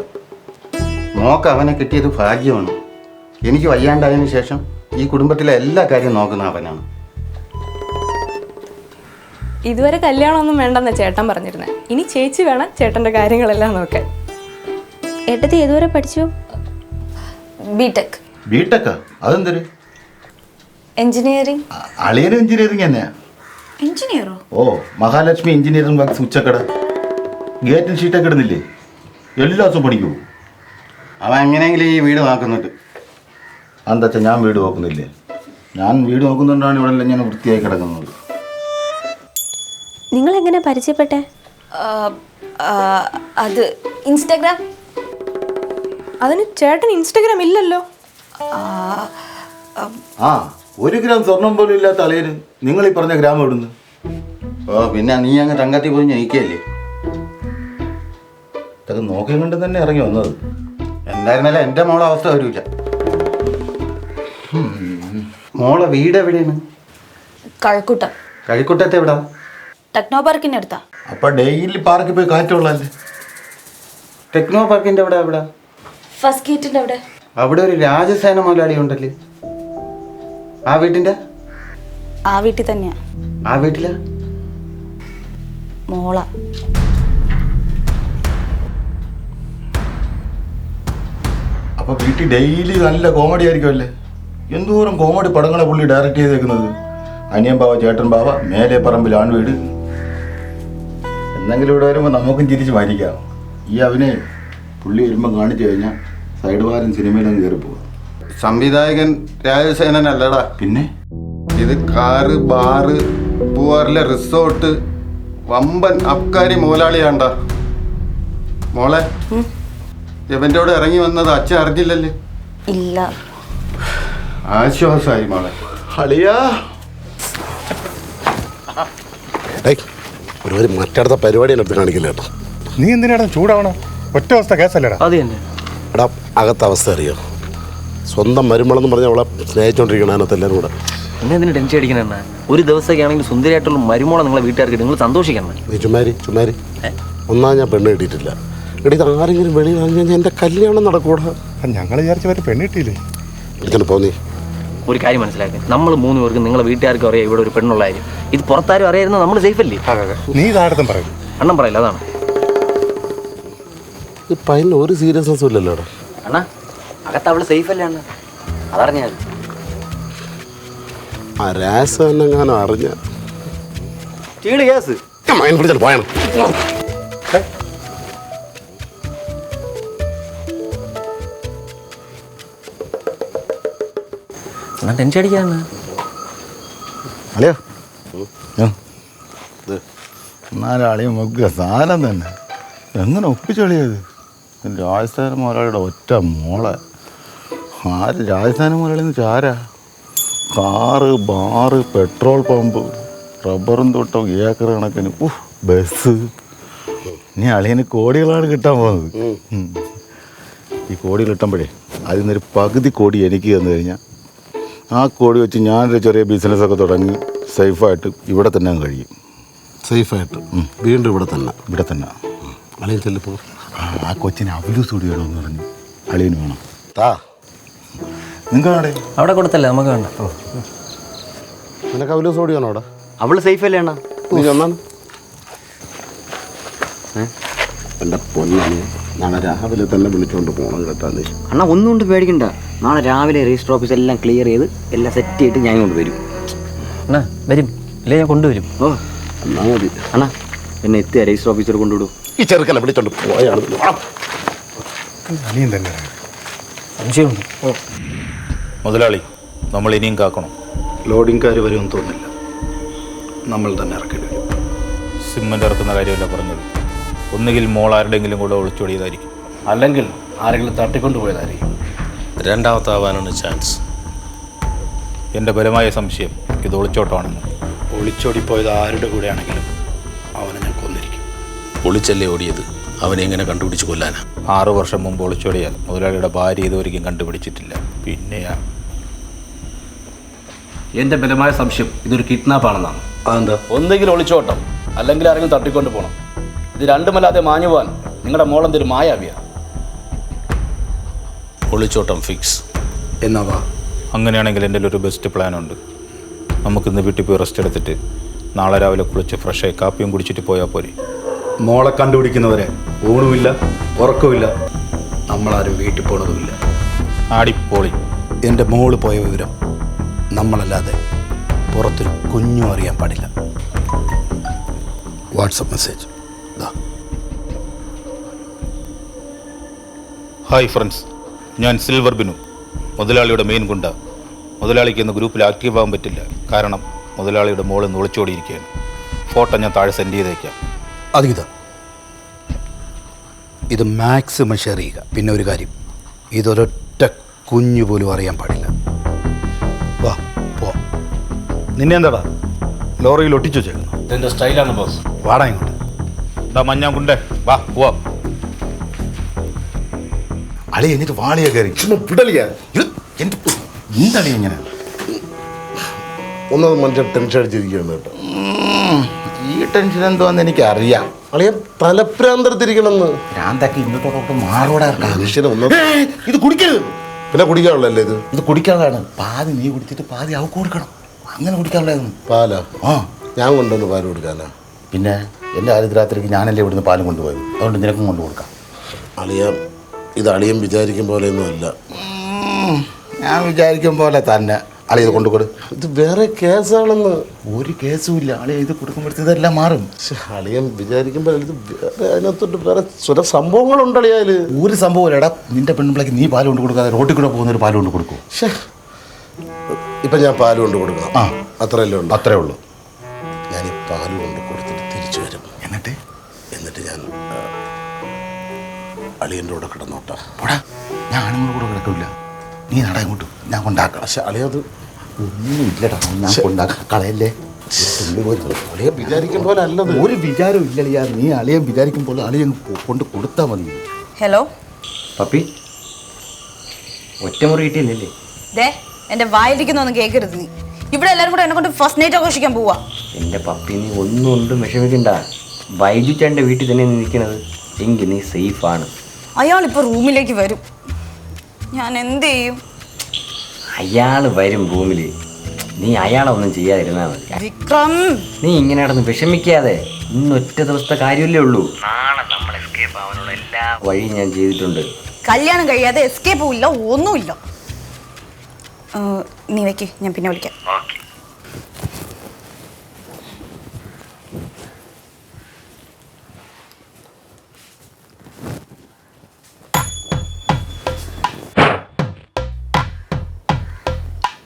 നോക്ക്, അവനെ കിട്ടിയത് ഭാഗ്യമാണ്. എനിക്ക് വയ്യാണ്ടായതിനു ശേഷം ഈ കുടുംബത്തിലെ എല്ലാ കാര്യവും നോക്കുന്ന അവനാണ്. ഇതുവരെ കല്യാണമൊന്നും വേണ്ടെന്നാ ചേട്ടൻ പറഞ്ഞിരുന്നത്. ഇനി ചേച്ചി വേണം ചേട്ടൻ്റെ കാര്യങ്ങളെല്ലാം നോക്കാൻ. ഏട്ടത്തി ഏതുവരെ പഠിച്ചു? ബിടെക്. ബിടെക്കാ? അതെന്തൊരു എഞ്ചിനീയറിംഗ്. അളിയനും എഞ്ചിനീയറിംഗ് തന്നെയാ. എഞ്ചിനീയറോ? ഓ, മഹാലക്ഷ്മി എഞ്ചിനീയറിംഗ് വർക്ക്സ് ഉച്ചക്കട. ഗേറ്റും ഷീറ്റൊക്കെ ഇടുന്നില്ലേ, എല്ലാ ദിവസവും പഠിക്കൂ. അവൻ എങ്ങനെയെങ്കിലും ഈ വീട് നോക്കുന്നുണ്ട്. എന്താ വെച്ചാൽ ഞാൻ വീട് നോക്കുന്നില്ലേ? ഞാൻ വീട് നോക്കുന്നുകൊണ്ടാണ് ഇവിടെ എല്ലാം ഞാൻ വൃത്തിയായി കിടക്കുന്നത്. നിങ്ങൾ എങ്ങനെ പരിചയപ്പെട്ടെ? അത് ഇൻസ്റ്റാഗ്രാം. അതിന് ചേട്ടൻ ഇൻസ്റ്റാഗ്രാം ഇല്ലല്ലോ. ആ, 1 ഗ്രാം സ്വർണം പോലും ഇല്ലാത്ത അളിയന് നിങ്ങൾ ഈ പറഞ്ഞ ഗ്രാമം ഇടുന്നു. ഓ, പിന്നെ നീ അങ്ങ് തങ്കത്തിൽ പോയി ഞയിക്കല്ലേ. ഇതൊക്കെ നോക്കിയും കൊണ്ട് തന്നെ ഇറങ്ങി വന്നത്. എന്തായിരുന്നാലും എൻ്റെ മോളെ അവസ്ഥ വരില്ല. മോളെ വീട് എവിടെയാണ്? കഴക്കൂട്ടം. കഴിക്കുട്ടത്തെ എവിടാ? ടെക്നോ പാർക്കിൻ്റെ അടുത്താ. അപ്പൊ ഡെയിലി പാർക്കിൽ പോയി കാറ്റുള്ളല്ലേ? ടെക്നോ പാർക്കിന്റെ എവിടെ? ഫസ്റ്റ് ഗേറ്റിൻ്റെ അവിടെ. അവിടെ ഒരു രാജസേന മുതലാളി ഉണ്ടല്ലേ, ആ വീട്ടിന്റെ? ആ വീട്ടിൽ തന്നെയാ. ആ വീട്ടിലാ മോള. അപ്പൊ വീട്ടിൽ ഡെയിലി നല്ല കോമഡി ആയിരിക്കുമല്ലേ? എന്തോരം കോമഡി പടങ്ങളെ പുള്ളി ഡയറക്റ്റ് ചെയ്തേക്കുന്നത്. അനിയൻ ബാവ, ചേട്ടൻ ബാവ, മേലെ പറമ്പിൽ ആൺവീട്. എന്തെങ്കിലും ഇവിടെ വരുമ്പോൾ നമുക്കും ചിരിച്ച് മരിക്കാം. ഈ അവനെ പുള്ളി വരുമ്പോൾ കാണിച്ചു കഴിഞ്ഞാൽ സൈഡ് വാരൻ സിനിമയിലൊന്നും കയറി പോകും. സംവിധായകൻ രാജസേനനല്ലടാ. പിന്നെ ഇത് കാറ്, ബാറ്, പൂവാറിലെ റിസോർട്ട്, വമ്പൻ അബ്കാരി മുതലാളിയാണ്ടാ. മോളെ, ഇവൻ്റെ കൂടെ ഇറങ്ങി വന്നത് അച്ഛൻ അറിഞ്ഞില്ലല്ലേ? ഇല്ല. ആശ്വാസമായി മോളെ. അളിയാ, ഒരു മറ്റടുത്ത പരിപാടിയാണ് എടുത്ത് കാണിക്കില്ല കേട്ടോ. നീ എന്തിനാണ് ചൂടാവണം? ഒറ്റ അവസ്ഥ കേസല്ലേടാ. അത് തന്നെ. എടാ, അകത്ത അവസ്ഥ അറിയോ? സ്വന്തം മരുമളെന്ന് പറഞ്ഞാൽ അവളെ സ്നേഹിച്ചോണ്ടിരിക്കണം അതിനകത്ത് എല്ലാവരും കൂടെ. നിങ്ങൾ എന്തിനു ടെൻഷൻ അടിക്കണ? ഒരു ദിവസമൊക്കെ ആണെങ്കിൽ സുന്ദരിയായിട്ടുള്ള മരുമോളെ നിങ്ങളെ വീട്ടുകാർക്ക് നിങ്ങൾ സന്തോഷിക്കണം. നീ ചുമ്മാരി ഒന്നാ ഞാൻ പെണ്ണ് കിട്ടിയിട്ടില്ല. എടി, ഇത് ആരെങ്കിലും വെളിയിൽ കഴിഞ്ഞാൽ എൻ്റെ കല്യാണം നടക്കൂടാ. ഞങ്ങൾ വിചാരിച്ച വരെ പെണ്ണ് കിട്ടിയില്ലേ? ഇങ്ങനെ പോന്നീ. ഒരു കാര്യം മനസ്സിലാക്കി, നമ്മൾ 3 പേർക്ക് നിങ്ങളെ വീട്ടുകാർക്കും അറിയാം ഇവിടെ ഒരു പെണ്ണുള്ള കാര്യം. ഇത് പുറത്താരും അറിയായിരുന്നു, നമ്മൾ സേഫ് അല്ലേ? നീ ഇതാടത്തും പറയും. അണ്ണം പറയില്ല, അതാണ്. ഈ പയ്യന് ഒരു സീരിയസ്നെസ്സും ഇല്ലല്ലോ. അണ്ണാ, അകത്ത് അവള് സേഫ് അല്ലേ അണ്ണ? അതറിഞ്ഞാൽ ആ രാസ എന്നെങ്ങാനും അറിഞ്ഞ ചീട് കേസ് മൈൻ പിടിച്ചാൽ പോയാണ്. ടെൻഷൻ അടിക്കാണ്. അളിയോ, എന്നാലും മുഖ സാധനം തന്നെ എങ്ങനെ ഒപ്പിച്ചളിയത്? രാജസ്ഥാന മുതലാളിയുടെ ഒറ്റ മോളെ. ആര് രാജസ്ഥാന മുതലാളിന്ന് ചാരാ? കാറ്, ബാറ്, പെട്രോൾ പമ്പ്, റബ്ബറും തോട്ടം, ഏക്കർ കണക്കിന്, ബസ്. ഇനി അളിയന് കോടികളാണ് കിട്ടാൻ പോകുന്നത്. ഈ കോടികൾ കിട്ടുമ്പോഴേ അതിൽ നിന്നൊരു പകുതി കോടി എനിക്ക് തന്നു കഴിഞ്ഞാൽ ആ കോടി വെച്ച് ഞാനൊരു ചെറിയ ബിസിനസ്സൊക്കെ തുടങ്ങി സേഫായിട്ട് ഇവിടെ തന്നെ കഴിയും. സേഫായിട്ട് വീണ്ടും ഇവിടെ തന്നെ. ഇവിടെ തന്നെ അളിയൻ ചെല്ലിപ്പോ. ആ കൊച്ചിന് അവലൂസ് കൂടി വേണമെന്ന് പറഞ്ഞു. അളിയന് വേണം. താ നിങ്ങളവിടെ അവിടെ കൊടുത്തല്ലേ നമുക്ക് വേണ്ട. നിനക്ക് അവലൂസ് ഓടിയാണോ അവിടെ? അവള് സേഫ് അല്ലേ അണ്ണാ? നീ ഒന്നാണ് എൻ്റെ പൊന്നാണ്. നാളെ രാവിലെ തന്നെ വിളിച്ചുകൊണ്ട് പോകണം കേട്ടാ. നീ അണ്ണാ ഒന്നും കൊണ്ട് പേടിക്കണ്ട. നാളെ രാവിലെ രജിസ്റ്റർ ഓഫീസ് എല്ലാം ക്ലിയർ ചെയ്ത് എല്ലാം സെറ്റ് ചെയ്തിട്ട് ഞാൻ കൊണ്ട് വരും. അണ്ണാ വരും, ഇല്ലേ ഞാൻ കൊണ്ടുവരും. ഓ എന്നാ മതി. അണ്ണാ എന്നെ എത്തിയ രജിസ്റ്റർ ഓഫീസർ കൊണ്ടുവിടും. ഈ ചെറുക്കനെ വിളിച്ചോണ്ട് പോയാണ്. അളിയൻ തന്നെ സംശയമുണ്ട്. മുതലാളി, നമ്മൾ ഇനിയും കാക്കണം. ലോഡിങ്കാർ വരുമെന്ന് തോന്നില്ല, നമ്മൾ തന്നെ ഇറക്കേണ്ടി വരും. സിമെൻ്റ് ഇറക്കുന്ന കാര്യമല്ല പറഞ്ഞത്. ഒന്നുകിൽ മോൾ ആരുടെയെങ്കിലും കൂടെ ഒളിച്ചോടിയതായിരിക്കും, അല്ലെങ്കിൽ ആരെങ്കിലും തട്ടിക്കൊണ്ടുപോയതായിരിക്കും. രണ്ടാമത്താവാനാണ് ചാൻസ്. എൻ്റെ ബലമായ സംശയം ഇത് ഒളിച്ചോട്ടമാണെന്ന്. ഒളിച്ചോടിപ്പോയത് ആരുടെ കൂടെയാണെങ്കിലും അവനെ ഞാൻ കൊന്നിരിക്കും. ഒളിച്ചല്ലേ ഓടിയത്, അവനെ എങ്ങനെ കണ്ടുപിടിച്ച് കൊല്ലാനാ? 6 വർഷം മുമ്പ് ഒളിച്ചോടിയാൽ മുതലാളിയുടെ ഭാര്യ ഇതുവരെയും കണ്ടുപിടിച്ചിട്ടില്ല. പിന്നെയാ എൻ്റെ ബലമായ സംശയം ഇതൊരു കിഡ്നാപ്പാണെന്നാണ്. അതെന്താ? ഒന്നുകിൽ ഒളിച്ചോട്ടം, അല്ലെങ്കിൽ ആരെങ്കിലും തട്ടിക്കൊണ്ട് പോകണം. ഇത് രണ്ടുമല്ലാതെ മാഞ്ഞു പോകാൻ നിങ്ങളുടെ മോളെന്തൊരു മായാവിയാ. ഒളിച്ചോട്ടം ഫിക്സ്. എന്നാ അങ്ങനെയാണെങ്കിൽ എൻ്റെ ഒരു ബെസ്റ്റ് പ്ലാനുണ്ട്. നമുക്കിന്ന് വീട്ടിൽ പോയി റെസ്റ്റ് എടുത്തിട്ട് നാളെ രാവിലെ കുളിച്ച് ഫ്രഷായി കാപ്പിയും കുടിച്ചിട്ട് പോയാൽ പോരെ? മോളെ കണ്ടുപിടിക്കുന്നവരെ ഊണുമില്ല, ഉറക്കമില്ല, നമ്മളാരും വീട്ടിൽ പോണതുമില്ല. ആടിപ്പോളി. എൻ്റെ മോള് പോയ വിവരം നമ്മളല്ലാതെ പുറത്തൊരു കുഞ്ഞും അറിയാൻ പാടില്ല. WhatsApp message. ഹായ് ഫ്രണ്ട്സ്, ഞാൻ സിൽവർ ബിനു, മുതലാളിയുടെ മെയിൻ ഗുണ്ട. മുതലാളിക്ക് ഇന്ന് ഗ്രൂപ്പിൽ ആക്റ്റീവ് ആകാൻ പറ്റില്ല, കാരണം മുതലാളിയുടെ മോളിൽ നിന്ന് ഒളിച്ചോടിയിരിക്കുകയാണ്. ഫോട്ടോ ഞാൻ താഴെ സെൻഡ് ചെയ്തേക്കാം. അതിത ഇത് മാക്സിമം ഷെയർ ചെയ്യുക. പിന്നെ ഒരു കാര്യം, ഇതൊരൊറ്റ കുഞ്ഞു പോലും അറിയാൻ പാടില്ല. വാ പോ. നിന്നെ എന്താടാ ലോറിയിൽ ഒട്ടിച്ചു വെച്ചേക്കുന്നു? ഇതെൻ്റെ സ്റ്റൈലാണ് ബോസ്. വാടാ ഇങ്ങോട്ട്. എന്താ മഞ്ഞാങ്കുണ്ടേ, വാ പോവാം. അളി എന്നിട്ട് വാളിയെ കയറി വിടലിയ എന്താണ് ഇങ്ങനെ? ഒന്നത് മനുഷ്യൻ ടെൻഷൻ അടിച്ചിരിക്കുകയാണ് കേട്ടോ. ഈ ടെൻഷൻ എന്തുവാന്ന് എനിക്ക് അറിയാം. അളിയൻ തലപ്രാന്തരത്തിരിക്കണമെന്ന്. ഭ്രാന്തൊക്കെ ഇന്നത്തോടൊപ്പം മാറോടെ മനുഷ്യനെ ഒന്ന് ഇത് കുടിക്കരുത്. പിന്നെ കുടിക്കാനുള്ളല്ലേ ഇത്? ഇത് കുടിക്കാനുള്ളതാണ്. പാതി നീ കുടിച്ചിട്ട് പാതി അവക്ക് കൊടുക്കണം. അങ്ങനെ കുടിക്കാനുള്ളതായിരുന്നു. പാലാ? ആ ഞാൻ കൊണ്ടുവന്ന് പാല് കൊടുക്കാനാ? പിന്നെ എൻ്റെ ആദ്യരാത്രിക്ക് ഞാനല്ലേ ഇവിടുന്ന് പാലും കൊണ്ടുപോയത്, അതുകൊണ്ട് നിനക്കും കൊണ്ടു കൊടുക്കാം. അളിയ ഇത് അളിയൻ വിചാരിക്കും പോലെയൊന്നും അല്ല. ഞാൻ വിചാരിക്കും പോലെ തന്നെ. അളി ഇത് കൊണ്ടുകൊടു. ഇത് വേറെ കേസാണെന്ന്. ഒരു കേസും ഇല്ല. അളി ഇത് കൊടുക്കുമ്പോഴത്തെ ഇതെല്ലാം മാറും. അളിയൻ വിചാരിക്കുമ്പോൾ ഇത് വേറെ അതിനകത്തോട്ട് വേറെ ചില സംഭവങ്ങളുണ്ട് അളിയാല്. ഒരു സംഭവം എടാ, നിന്റെ പെൺപിള്ളേക്ക് നീ പാല് കൊണ്ട് കൊടുക്കാതെ റോട്ടിൽ കൂടെ പോകുന്നൊരു പാല് കൊണ്ട് കൊടുക്കും. ഇപ്പം ഞാൻ പാല് കൊണ്ട് കൊടുക്കണം. ആ അത്രയല്ലേ ഉള്ളൂ? അത്രേ ഉള്ളൂ. ഞാൻ ഈ പാല് കൊണ്ട് കൊടുത്തിട്ട് തിരിച്ചു വരും. എന്നിട്ട് ഞാൻ അളിയൻ്റെ കൂടെ കിടന്നോട്ടാ. പോടാ, ഞാൻ ആണുങ്ങളുടെ കൂടെ കിടക്കില്ല. നീ നടാ ഇങ്ങോട്ട്, ഞാൻ കൊണ്ടാക്കാം. പക്ഷെ അളിയത് ഒന്നും ഇല്ലടാ, ഞാൻ കൊണ്ടാക്കാം. കളയല്ലേ. അളിയെ വിചാരിക്കും പോലെ അല്ലത്. ഒരു വിചാരം ഇല്ലളിയാ. നീ അളിയൻ വിചാരിക്കും പോലെ അളിയൻ കൊണ്ട് കൊടുത്താൽ മതി. ഹലോ പപ്പി, ഒറ്റമുറി കിട്ടിയില്ലല്ലേ? ദേ എൻ്റെ വായിലിരിക്കുന്നൊന്നും കേൾക്കരുത് നീ. ഇവിടെ എല്ലാവരും കൂടെ എന്നെ കൊണ്ട് ഫസ്റ്റ് നൈറ്റ് ആഘോഷിക്കാൻ പോവാ. എൻ്റെ പപ്പി, നീ ഒന്നും വിഷമിക്കണ്ട. വൈദ്യുച്ചേട്ടൻ്റെ വീട്ടിൽ തന്നെ നിൽക്കണത്, എങ്കിൽ നീ സേഫാണ്. അയാളിപ്പോൾ റൂമിലേക്ക് വരും, ഞാൻ എന്ത് ചെയ്യും? അയാൾ വരും റൂമിൽ. നീ അയാളെ ഒന്നും ചെയ്യാതിരുന്നാൽ മതി. വിക്രം, നീ ഇങ്ങനെ നടന്ന് വിഷമിക്കാതെ. ഇന്ന് ഒറ്റ ദിവസത്തെ കാര്യമല്ലേ ഉള്ളൂ. നാളെ നമ്മൾ എസ്കേപ്പ് ആവാനുള്ള എല്ലാ വഴിയും ഞാൻ ചെയ്തിട്ടുണ്ട്. കല്യാണം കഴിയാതെ എസ്കേപ്പും ഇല്ല, ഒന്നുമില്ല. നീ വെക്ക്, ഞാൻ പിന്നെ വിളിക്കാം.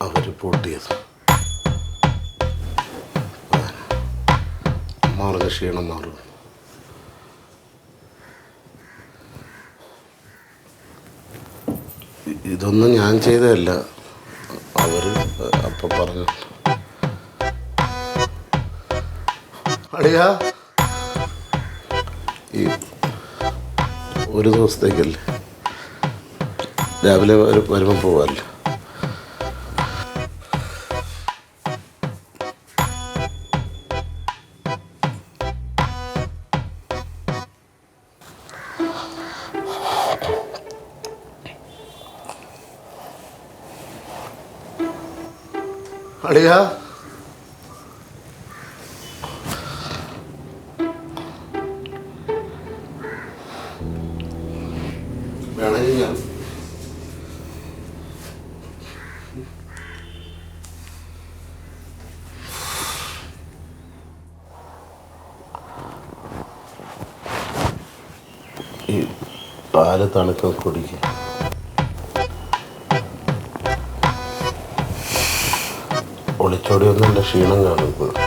അവർ പൊട്ടിയത് മാറുക, ക്ഷീണം മാറും. ഇതൊന്നും ഞാൻ ചെയ്തതല്ല, അവർ അപ്പം പറഞ്ഞു. അളിയാ ഈ ഒരു ദിവസത്തേക്കല്ലേ, രാവിലെ വരുമ്പം പോവാമല്ലോ. അളിയാ, വേണമെങ്കിൽ ഞാൻ ഈ പാല് തണുക്ക കുടിക്കുക. ഒളിച്ചോടി ഒന്നും എൻ്റെ ക്ഷീണം കാണും ഇപ്പോഴും.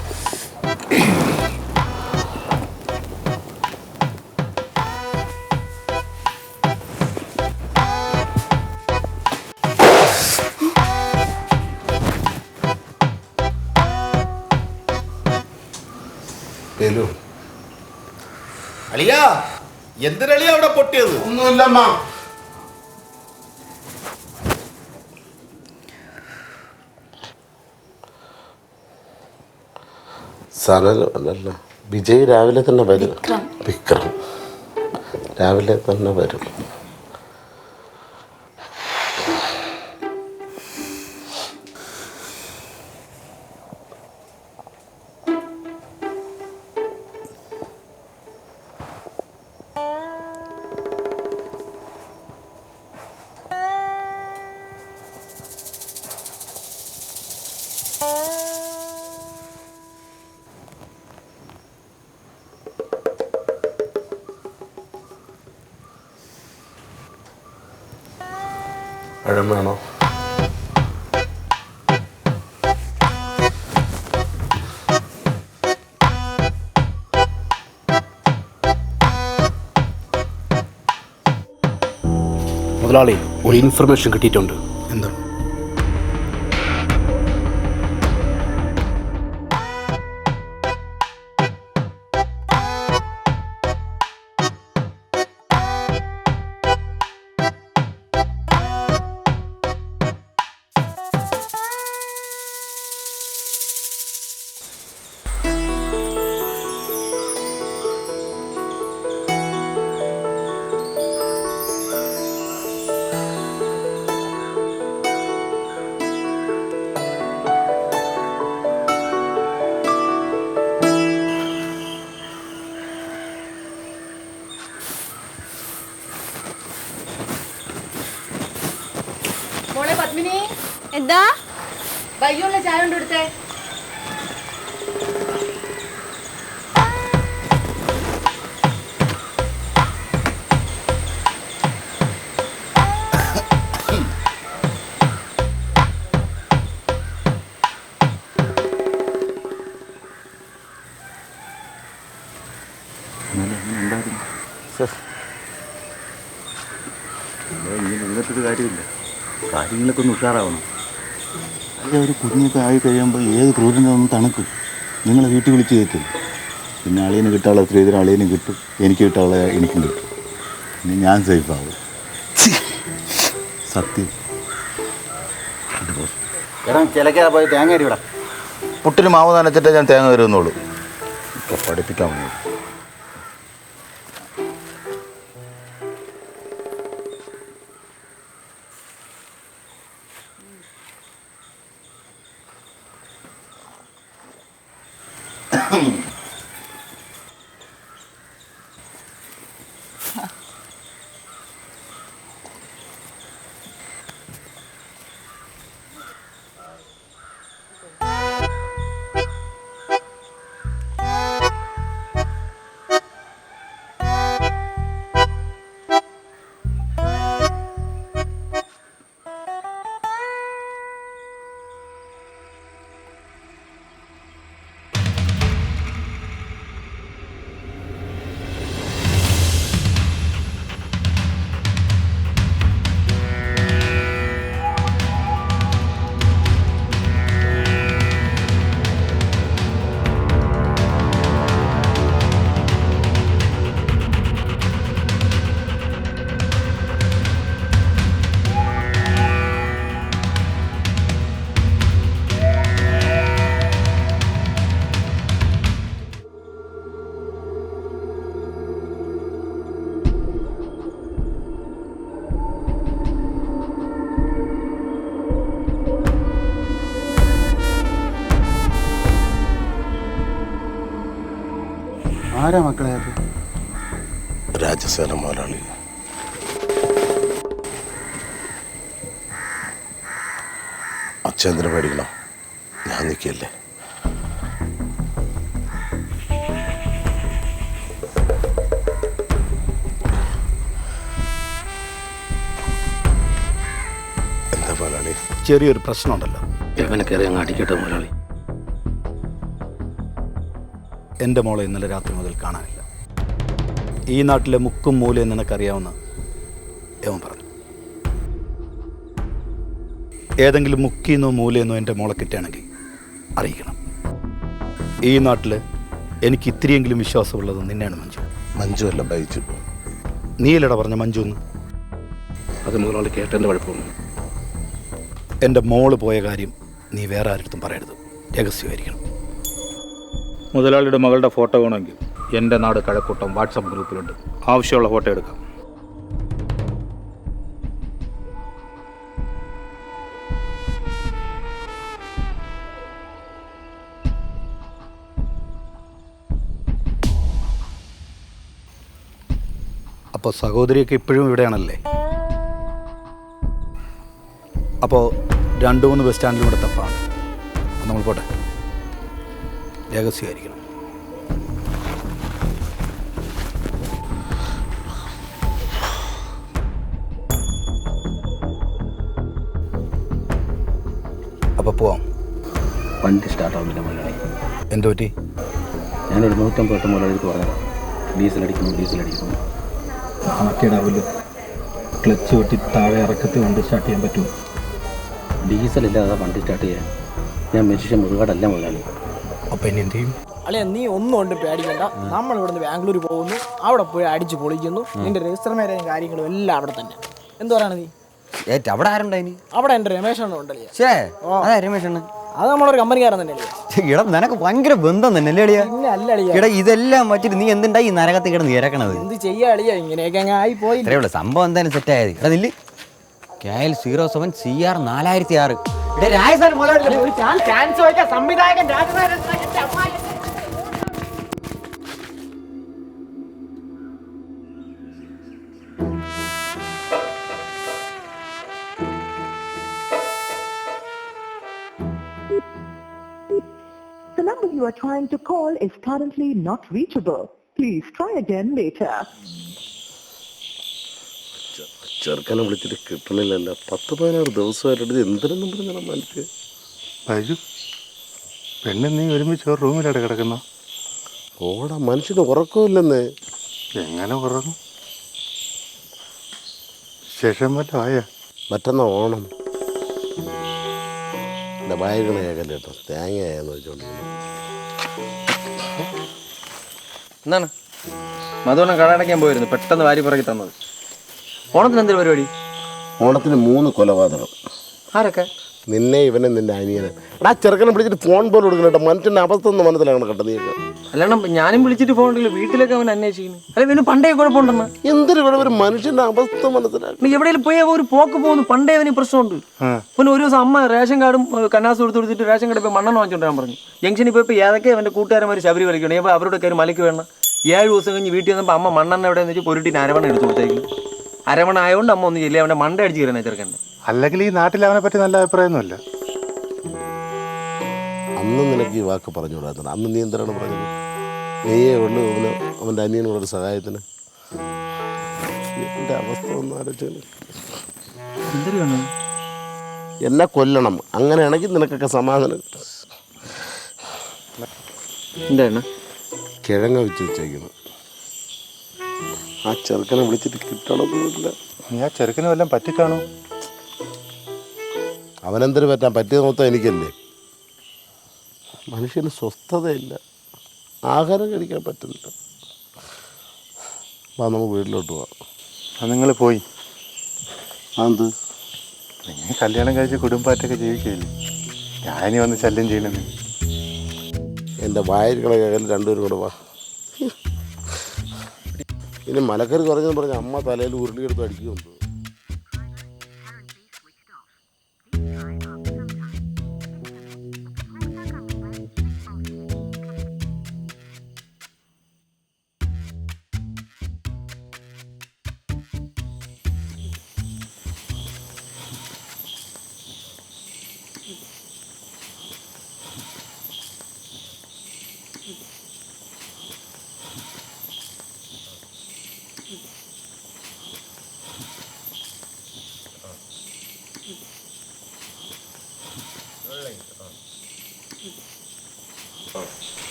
അളിയാ, എന്തിനളിയാ അവിടെ പൊട്ടിയത്? ഒന്നുമില്ലമ്മ. സനല്ല, വിജയ് രാവിലെ തന്നെ വരും. വിക്രം രാവിലെ തന്നെ വരും. പഴം വേണോ? മുതലാളി, ഒരു ഇൻഫർമേഷൻ കിട്ടിയിട്ടുണ്ട്. എന്താണ്? മോളെ പത്മിനി, എന്താ വയ്യുള്ള ചായ കൊണ്ട് കൊടുത്തേ. ഇങ്ങനെ നിന്നിട്ടൊരു കാര്യമില്ല. കാര്യങ്ങളൊക്കെ ഒന്ന് ഉഷാറാവണം. അല്ലെ, ഒരു കുഞ്ഞൊക്കെ ആയി കഴിയുമ്പോൾ ഏത് ക്രൂരൻ്റെ ഒന്ന് തണുക്കും. നിങ്ങളെ വീട്ടിൽ വിളിച്ച് കയറ്റും. പിന്നെ അളിയന് കിട്ടാനുള്ള സ്ത്രീധരം അളിയനും കിട്ടും, എനിക്ക് കിട്ടാനുള്ള എനിക്കും കിട്ടും. പിന്നെ ഞാൻ സേഫാവും. സത്യം. എടാ, ചിലക്കാ പോയി തേങ്ങ അരിവിടാം. പുട്ടിന് മാവ് നനച്ചിട്ടേ ഞാൻ തേങ്ങ വരുന്നുള്ളൂ. ഇപ്പം പഠിപ്പിക്കാൻ വന്നു. ആരാ മക്കളെ അത്? രാജസേന മുതലാളി. അച്ഛന്ദ്ര പേടിക്കണം, ഞാൻ നിൽക്കല്ലേ. എന്താ മുതലാളി? ചെറിയൊരു പ്രശ്നമുണ്ടല്ലോ. ഇവനെ കയറി അങ്ങ് അടിക്കട്ടെ മുതലാളി. എൻ്റെ മോളെ ഇന്നലെ രാത്രി മുതൽ കാണാനില്ല. ഈ നാട്ടിലെ മുക്കും മൂലയും നിനക്കറിയാവുന്ന യവൻ പറഞ്ഞു. ഏതെങ്കിലും മുക്കിന്നോ മൂലയെന്നോ എൻ്റെ മോളെ കിട്ടുകയാണെങ്കിൽ അറിയിക്കണം. ഈ നാട്ടിൽ എനിക്ക് ഇത്തിരിയെങ്കിലും വിശ്വാസമുള്ളത് നിന്നെയാണ് മഞ്ജു. മഞ്ജു അല്ല ബൈജു. നീയല്ലടാ പറഞ്ഞ മഞ്ജു എന്ന്. അത് മുതലാളി കേട്ടതിൻ്റെ കുഴപ്പമൊന്നും. എൻ്റെ മോള് പോയ കാര്യം നീ വേറെ ആരുടെ പറയരുത്, രഹസ്യമായിരിക്കണം. മുതലാളിയുടെ മകളുടെ ഫോട്ടോ വേണമെങ്കിൽ എൻ്റെ നാട് കഴക്കൂട്ടം വാട്സപ്പ് ഗ്രൂപ്പിലുണ്ട്. ആവശ്യമുള്ള ഫോട്ടോ എടുക്കാം. അപ്പോൾ സഹോദരിയൊക്കെ ഇപ്പോഴും ഇവിടെയാണല്ലേ? അപ്പോൾ 2-3 ബസ് സ്റ്റാൻഡിലും കൂടെ തപ്പാണ്. നമ്മൾ പോട്ടെ, രഹസ്യമായിരിക്കണം. അപ്പോൾ പോവാം. വണ്ടി സ്റ്റാർട്ടാവുന്നില്ല മുതലാളി. എന്ത് പറ്റി? ഞാനൊരു 150 വട്ടം മുതലാളിക്ക് പറഞ്ഞതാണ് ഡീസലടിക്കുന്നു. ആക്കിയിടാവില്ല. ക്ലച്ച് വെട്ടി താഴെ ഇറക്കത്തിൽ വണ്ടി സ്റ്റാർട്ട് ചെയ്യാൻ പറ്റുമോ? ഡീസലില്ലാതെ വണ്ടി സ്റ്റാർട്ട് ചെയ്യാൻ ഞാൻ മെഷീൻ മുറുകാടല്ല മുതലാളി. അപ്പോൾ ഇനി എന്ത് ചെയ്യും? അല്ലെ നീ ഒന്നും കൊണ്ട് പേടിക്കണ്ട. നമ്മൾ ഇവിടുന്ന് ബാംഗ്ലൂർ പോകുന്നു, അവിടെ പോയി അടിച്ച് പൊളിക്കുന്നു. നിന്റെ രജിസ്റ്റർ മേരയും കാര്യങ്ങളും എല്ലാം അവിടെ തന്നെ. എന്ത് പറയണ നീ? അവിടെ ആരുണ്ടായിനി? അവിടെ എൻ്റെ രമേശണ്ണ ഉണ്ടല്ലേ? രമേശണ്ണ അത് നമ്മളൊരു കമ്പനിക്കാരൻ തന്നെയല്ലേ? ഇട നിനക്ക് ഭയങ്കര ബന്ധം തന്നെ അല്ലേ അളിയാ? പിന്നെ അല്ല അളിയാ. ഇട ഇതെല്ലാം പറ്റിട്ട് നീ എന്തുണ്ടായി ഈ നരകത്തിൽ കിടന്ന് ഇരക്കണത്? എന്ത് ചെയ്യാ അളിയാ, ഇങ്ങനെയൊക്കെ അങ്ങ് ആയി പോയി. ഇത്രയുള്ള സംഭവം എന്തായാലും സെറ്റായത്. ഇടാ നില്ല്. KL 07 CR 4006. സംവിധായകൻ The number you are trying to call is currently not reachable. Please try again later. ചെറുക്കനെ വിളിച്ചിട്ട് കിട്ടണില്ലല്ലോ. 10-16 ദിവസമായിട്ട് എന്തിനെന്നും പറഞ്ഞാൽ മനസ്സിൽ. ബൈജു, പെണ്ണ് നീ ഒരുമിച്ച് ഒരു റൂമിലാണ് കിടക്കുന്ന. ഓടാ, മനുഷ്യന് ഉറക്കമില്ലെന്നേ. എങ്ങനെ ഉറങ്ങും? ശേഷം വല്ലതും ആയ? മറ്റന്നാ ഓണം. എൻ്റെ വായകണ കേൾക്കല്ലേ കേട്ടോ, തേങ്ങയായെന്ന് വെച്ചോണ്ടിരിക്കുന്നു. എന്താണ് മധുവണ്ണം കടയടയ്ക്കാൻ പോയിരുന്നു, പെട്ടെന്ന് വാരി പുറകെ തന്നത്. ഓണത്തിന് എന്തൊരു പരിപാടി? ഓണത്തിന് 3 കൊലപാതകം. ആരൊക്കെ? നിന്നെ, ഇവനെ, നിന്റെ അനിയനെ. എടാ ചെറുക്കനെ വിളിച്ചിട്ട് ഫോൺ പോലും കൊടുക്കണം കേട്ടോ. മനുഷ്യൻ്റെ അവസ്ഥ ഒന്നും മനസ്സിലാക്കണം കേട്ടോ നീക്ക്. അല്ലാണ്ട് ഞാനും വിളിച്ചിട്ട് ഫോൺ ഉണ്ടല്ലോ, വീട്ടിലൊക്കെ അവൻ അന്വേഷിക്കുന്നു. അല്ലെ പിന്നെ പണ്ടേ കുഴപ്പമുണ്ടെന്ന്. എന്തൊരു ഇവിടെ ഒരു മനുഷ്യൻ്റെ അവസ്ഥ മനസ്സിലാക്കണം. എവിടെയെങ്കിലും പോയി ഒരു പോക്ക് പോകുന്നു. പണ്ടേ അവന് പ്രശ്നമുണ്ട്. പിന്നെ ഒരു ദിവസം അമ്മ റേഷൻ കാർഡും കന്നാസ് കൊടുത്തിട്ട് റേഷൻ കാർഡ് പോയി മണ്ണെണ്ണ വാങ്ങിച്ചോണ്ടാൻ പറഞ്ഞു. ജംഗ്ഷനിൽ പോയപ്പോൾ ഏതൊക്കെ അവൻ്റെ കൂട്ടുകാരന്മാർ ശബരി വലിക്കണം. അപ്പോൾ അവരോട് കയറി മലയ്ക്ക് വേണം. 7 ദിവസം കഴിഞ്ഞ് വീട്ടിൽ വന്നപ്പോൾ അമ്മ മണ്ണെണ്ണ എവിടെയെന്ന് വെച്ചാൽ പൊരുട്ടിന് അരവണ എടുത്ത് കൊടുത്തേക്ക്. അരവണ ആയതുകൊണ്ട് അമ്മ ഒന്നും ചെയ്യില്ല, അവൻ്റെ മണ്ട അടിച്ച് കയറാൻ ചെറുക്കൻ്റെ. അല്ലെങ്കിൽ ഈ നാട്ടിൽ അവനെ പറ്റി നല്ല അഭിപ്രായമൊന്നുമില്ല. അന്ന് നിനക്ക് ഈ വാക്ക് പറഞ്ഞുകൂടായിരുന്നു. അന്ന് നീ എന്തിനാണ് പറഞ്ഞത്? നീയേ ഉള്ളു അവൻ്റെ അനിയനുള്ളൊരു സഹായത്തിന്. എൻ്റെ അവസ്ഥ ഒന്ന് ആലോചിച്ചു. എന്നെ കൊല്ലണം, അങ്ങനെയാണെങ്കിൽ നിനക്കൊക്കെ സമാധാനം. എന്താണ് കിഴങ്ങ വെച്ച് വെച്ചേക്കുന്നു. ആ ചെറുക്കനെ വിളിച്ചിട്ട് കിട്ടണമെന്നില്ല. നീ ആ ചെറുക്കന് വല്ലതും പറ്റിക്കാണോ? അവനെന്തൊരു പറ്റാൻ പറ്റിയത് മൊത്തം എനിക്കല്ലേ. മനുഷ്യന് സ്വസ്ഥതയില്ല, ആഹാരം കഴിക്കാൻ പറ്റില്ല. വാ നമുക്ക് വീട്ടിലോട്ട് പോവാം. അത് നിങ്ങൾ പോയി. അതെന്ത്? നിങ്ങൾ കല്യാണം കഴിച്ച് കുടുംബമായിട്ടൊക്കെ ജീവിക്കില്ലേ, ഞാനിനി വന്ന് ശല്യം ചെയ്യണമെന്ന്. എൻ്റെ വായിരിക്കണ കേൾക്കൽ രണ്ടുപേരും കൂടെ വാ. ഇനി മലക്കറി കുറഞ്ഞെന്ന് പറഞ്ഞ അമ്മ തലയിൽ ഉരുളിയെടുത്ത് അടിക്കുമെന്ന്.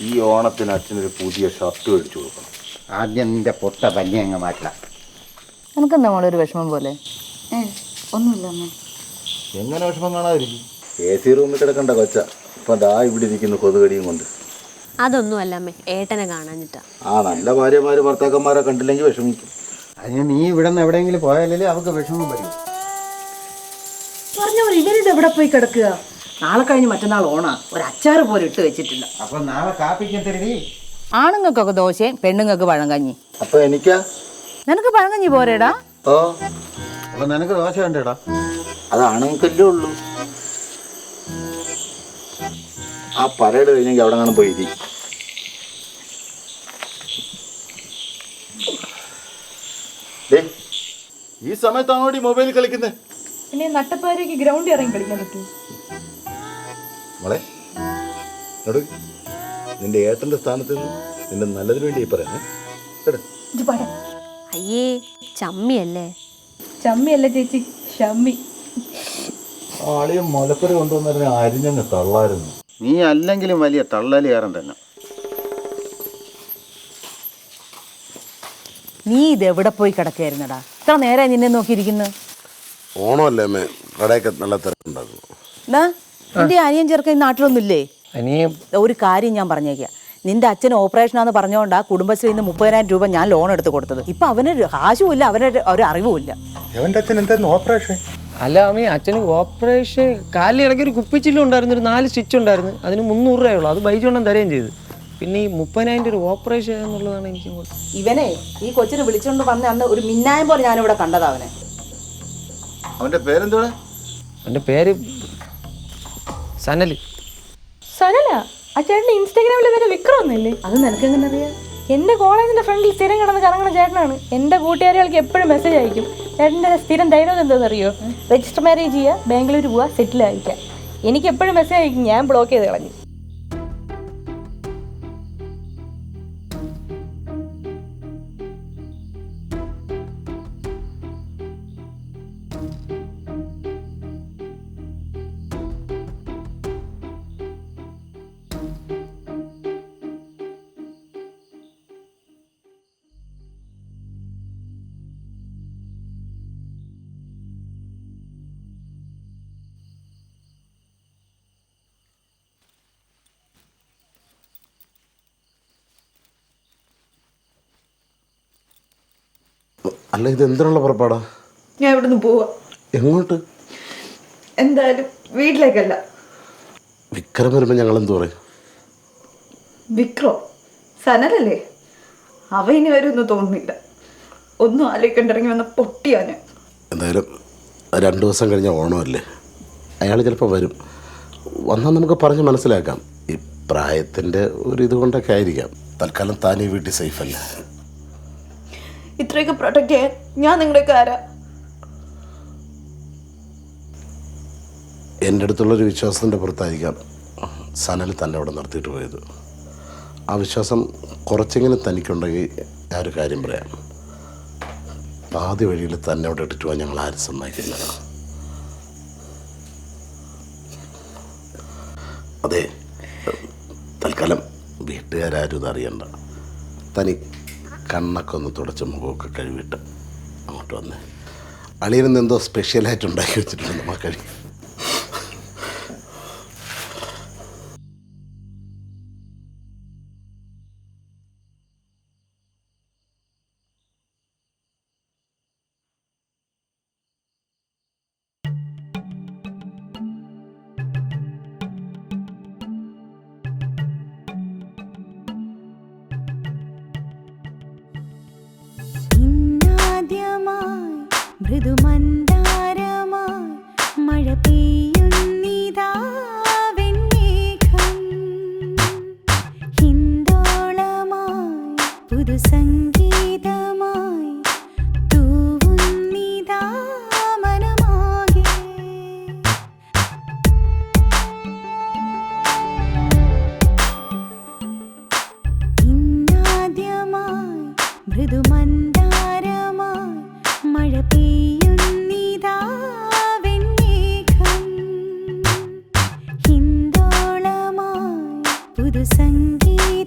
ഈ ഓണത്തിന് അച്ഛനൊരു പുതിയ ഷർട്ട് മേടിച്ചു കൊടുക്കണം. ആദ്യം നിന്റെ പൊട്ട പഞ്ഞ അങ്ങ് മാറ്റണം. നമുക്കെന്താ മോളെ ഒരു വിഷമം പോലെ? ഒന്നുമില്ല അമ്മ. എങ്ങനെ വിഷമം കാണാതിരിക്കും? AC റൂമിൽ കിടക്കണ്ട കൊച്ച ഇപ്പം ദാ ഇവിടെ ഇരിക്കുന്നു കൊതുകടിയും കൊണ്ട്. അതൊന്നും അല്ല അമ്മേ, ഏട്ടനെ കാണാഞ്ഞിട്ടാ. ആ നല്ല ഭാര്യമാര് ഭർത്താക്കന്മാരെ കണ്ടില്ലെങ്കിൽ വിഷമിക്കും. അതിന് നീ ഇവിടെ നിന്ന് എവിടെയെങ്കിലും പോയാലേ അവർക്ക് വിഷമം വരും. പറഞ്ഞ പോലെ ഇവരിത് എവിടെ പോയി കിടക്കുക? നാളെ കഴിഞ്ഞ് മറ്റന്നാൾ ഓണാ, ഒരു അച്ചാറ് പോലും ഇട്ട് വെച്ചിട്ടില്ല. അപ്പൊ നാളെ കാപ്പിക്കാൻ തരുതി. ആണുങ്ങൾക്കൊക്കെ ദോശയും പെണ്ണുങ്ങൾക്ക് പഴങ്കഞ്ഞി. അപ്പൊ എനിക്കാ? നിനക്ക് പഴങ്കഞ്ഞി പോരേടാ? ഓ അപ്പൊ നിനക്ക് ദോശ വേണ്ടേടാ? അത് ആണുങ്ങൾക്കല്ലേ ഉള്ളൂ. ആ പരേഡ് കഴിഞ്ഞെങ്കിൽ അവിടെ കാണാൻ പോയി. ഈ സമയത്താണോടി മൊബൈൽ കളിക്കുന്നത്? ഇനി നട്ടപ്പാരയ്ക്ക് ഗ്രൗണ്ടിൽ ഇറങ്ങി കളിക്കാൻ പറ്റൂ? മോളെ നിന്റെ ഏട്ടന്റെ സ്ഥാനത്ത് നിന്ന് നിന്റെ നല്ലതിന് വേണ്ടി പറയാനേ. അയ്യേ ചമ്മിയല്ലേ? ചമ്മിയല്ല ചേച്ചി, ഷമ്മി. ആളിയും മുലപ്പുര കൊണ്ടുവന്നതിനെ അരിഞ്ഞങ്ങ് തള്ളായിരുന്നു. നീ അല്ലെങ്കിലും വലിയ തള്ളലിയാറൻ തന്നെ. നീ ഇത് എവിടെ പോയി കിടക്കായിരുന്നടാ? ഇത്ര നേരെ നിന്നെ നോക്കിയിരിക്കുന്നു. ഓണമല്ലേ അമ്മേ, കടയൊക്കെ നല്ല തിരക്കുണ്ടാകും. എന്താ നിന്റെ അനിയൻ ചെറുക്കൻ ഈ നാട്ടിലൊന്നുമില്ലേ? ഒരു കാര്യം ഞാൻ പറഞ്ഞേക്കാം, നിന്റെ അച്ഛൻ ഓപ്പറേഷനാന്ന് പറഞ്ഞുകൊണ്ടാ കുടുംബശ്രീയിൽ നിന്ന് 30,000 രൂപ ഞാൻ ലോൺ എടുത്ത് കൊടുത്തത്. ഇപ്പൊ അവന് കാശുമില്ല, അവനൊരു ഒരു അറിവുമില്ല. അവൻ്റെ അച്ഛൻ എന്തായിരുന്നു ഓപ്പറേഷൻ? അല്ല അമ്മ, അച്ഛന് ഓപ്പറേഷൻ കാലിൽ ഇടയ്ക്ക് ഒരു കുപ്പിച്ചില്ലും ഉണ്ടായിരുന്നു, ഒരു 4 സ്റ്റിച്ച് ഉണ്ടായിരുന്നു. അതിന് 300 രൂപയുള്ളൂ. അത് ബൈജോണ്ണം തരുകയും ചെയ്തു. പിന്നെ ഈ 30,000 രൂപ ഓപ്പറേഷൻ എന്നുള്ളതാണ് എനിക്ക്. ഇവനെ ഈ കൊച്ചിനെ വിളിച്ചോണ്ട് വന്ന അന്ന് ഒരു മിന്നായം പോലെ ഞാനിവിടെ കണ്ടതാ അവനെ. അവന്റെ പേരെന്തോടെ? എൻ്റെ പേര് സനൽ. സനല? ആ ചേട്ടൻ്റെ ഇൻസ്റ്റാഗ്രാമിൽ വരെ വിക്രമൊന്നുമില്ലേ? അത് നിനക്കെങ്ങനെ അറിയാം? എൻ്റെ കോളേജിൻ്റെ ഫ്രണ്ടിൽ സ്ഥിരം കിടന്ന് കറങ്ങുന്ന ചേട്ടനാണ്. എൻ്റെ കൂട്ടുകാരികൾക്ക് എപ്പോഴും മെസ്സേജ് അയക്കും. ചേട്ടൻ്റെ സ്ഥിരം ഡയലോഗ് എന്താണെന്നറിയോ? രജിസ്റ്റർ മാരേജ് ചെയ്യുക, ബാംഗ്ലൂർ പോവുക, സെറ്റിൽ ആയിരിക്കുക. എനിക്ക് എപ്പോഴും മെസ്സേജ് അയക്കും, ഞാൻ ബ്ലോക്ക് ചെയ്ത് കളഞ്ഞു. അല്ല, ഇത് എന്തിനുള്ള പുറപ്പാടാ? ഞാൻ ഇവിടുന്ന് പോവാ. എങ്ങോട്ട്? എന്തായാലും വീട്ടിലേക്കല്ല. വിക്രം വരുമ്പോൾ ഞങ്ങൾ എന്തു പറയും? വിക്രം സനലല്ലേ, അവ ഇനി വരുമെന്ന് തോന്നുന്നില്ല. ഒന്നും ആലോചിക്കണ്ടിറങ്ങി വന്ന പൊട്ടിയാന്. എന്തായാലും 2 ദിവസം കഴിഞ്ഞ ഓണമല്ലേ, അയാൾ ചിലപ്പോൾ വരും. വന്നാൽ നമുക്ക് പറഞ്ഞ് മനസ്സിലാക്കാം. ഈ പ്രായത്തിൻ്റെ ഒരു ഇതുകൊണ്ടൊക്കെ ആയിരിക്കാം. തൽക്കാലം താനീ വീട്ടിൽ സേഫല്ല. ഇത്രയൊക്കെ പ്രൊട്ടക്ട് ചെയ്യാൻ ഞാൻ നിങ്ങളുടെയൊക്കെ ആരാ? എൻ്റെ അടുത്തുള്ളൊരു വിശ്വാസത്തിൻ്റെ പുറത്തായിരിക്കാം സനൽ തന്നെ അവിടെ നിർത്തിയിട്ട് പോയത്. ആ വിശ്വാസം കുറച്ചെങ്കിലും തനിക്കുണ്ടെങ്കിൽ ഞാൻ ഒരു കാര്യം പറയാം. പാതി വഴിയിൽ തന്നെ അവിടെ ഇട്ടിട്ട് പോകാൻ ഞങ്ങൾ ആരും സമ്മതിക്കില്ല. അതെ, തൽക്കാലം വീട്ടുകാരും ഇതറിയണ്ട. തനി കണ്ണൊക്കെ ഒന്ന് തുടച്ച മുഖമൊക്കെ കഴുകിയിട്ട് അങ്ങോട്ട് വന്നേ. അളിയനെന്ന് എന്തോ സ്പെഷ്യലായിട്ട് ഉണ്ടാക്കി വെച്ചിട്ടുണ്ട്, നമ്മൾ കഴിയും. മൃദുമന്ദാരമായി മഴ പെയ്യുന്നിതാ വെണ്ണേഘം. ഹിന്ദോളമായി പുതുസംഗീതമായി തൂവുന്നിതാ മനമാകെ. ഇന്നാദ്യമായി മൃദുമന്ദാരമായി മഴ പെയ്യുന്നിതാ വെണ്ണേഘം. ഹിന്ദോളമായി പുതുസംഗീതമായി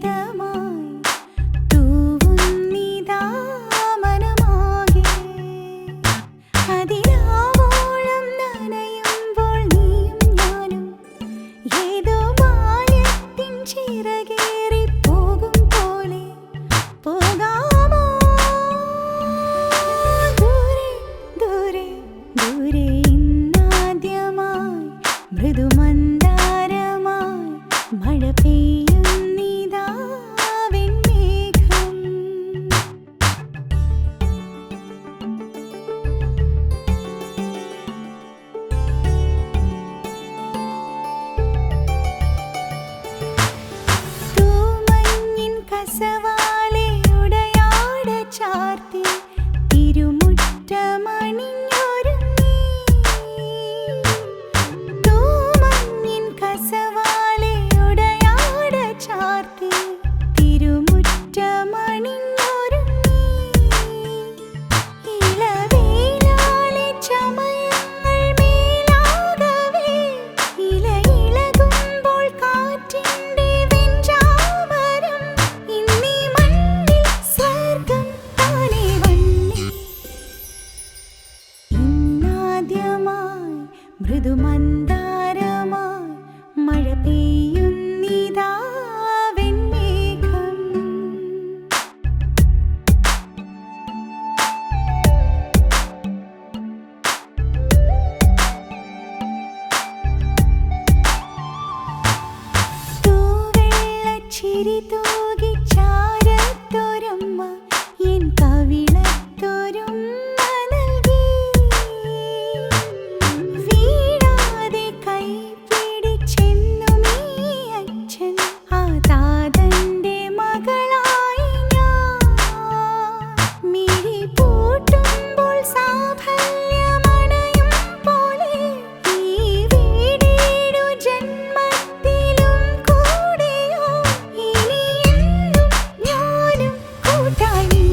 തിരുമുറ്റമണിഞ്ഞൊരുങ്ങി ഇളവേലാളി ചമയങ്ങൾ മേലാകവേ ഇലയിളകുമ്പോൾ കാറ്റിൻ്റെ വെഞ്ചാമരം ഇന്നീ മണ്ണിൽ സ്വർഗം താനേ വന്നേ ഇന്നാദ്യമായി മൃദുമന്ദാരമായി മഴ പെയ്യുന്നിതാ വെൺമേഘം തൂവെള്ളച്ചിരി തൂകി ചാരത്തൊരമ്മ എൻ കവിളത്തൊരുമ്മ നൽകി വീഴാതെ കൈ പിടിച്ചെന്നുമീ അച്ഛൻ ആ താതന്റെ മകളായി ഞാൻ മിഴി പൂട്ടുമ്പോൾ സാഫല്യമണയും പോലെ ഈ വീടേഴു ജന്മത്തിലും കൂടെയോ ഇനിയെന്നും ഞാനും കൂട്ടായി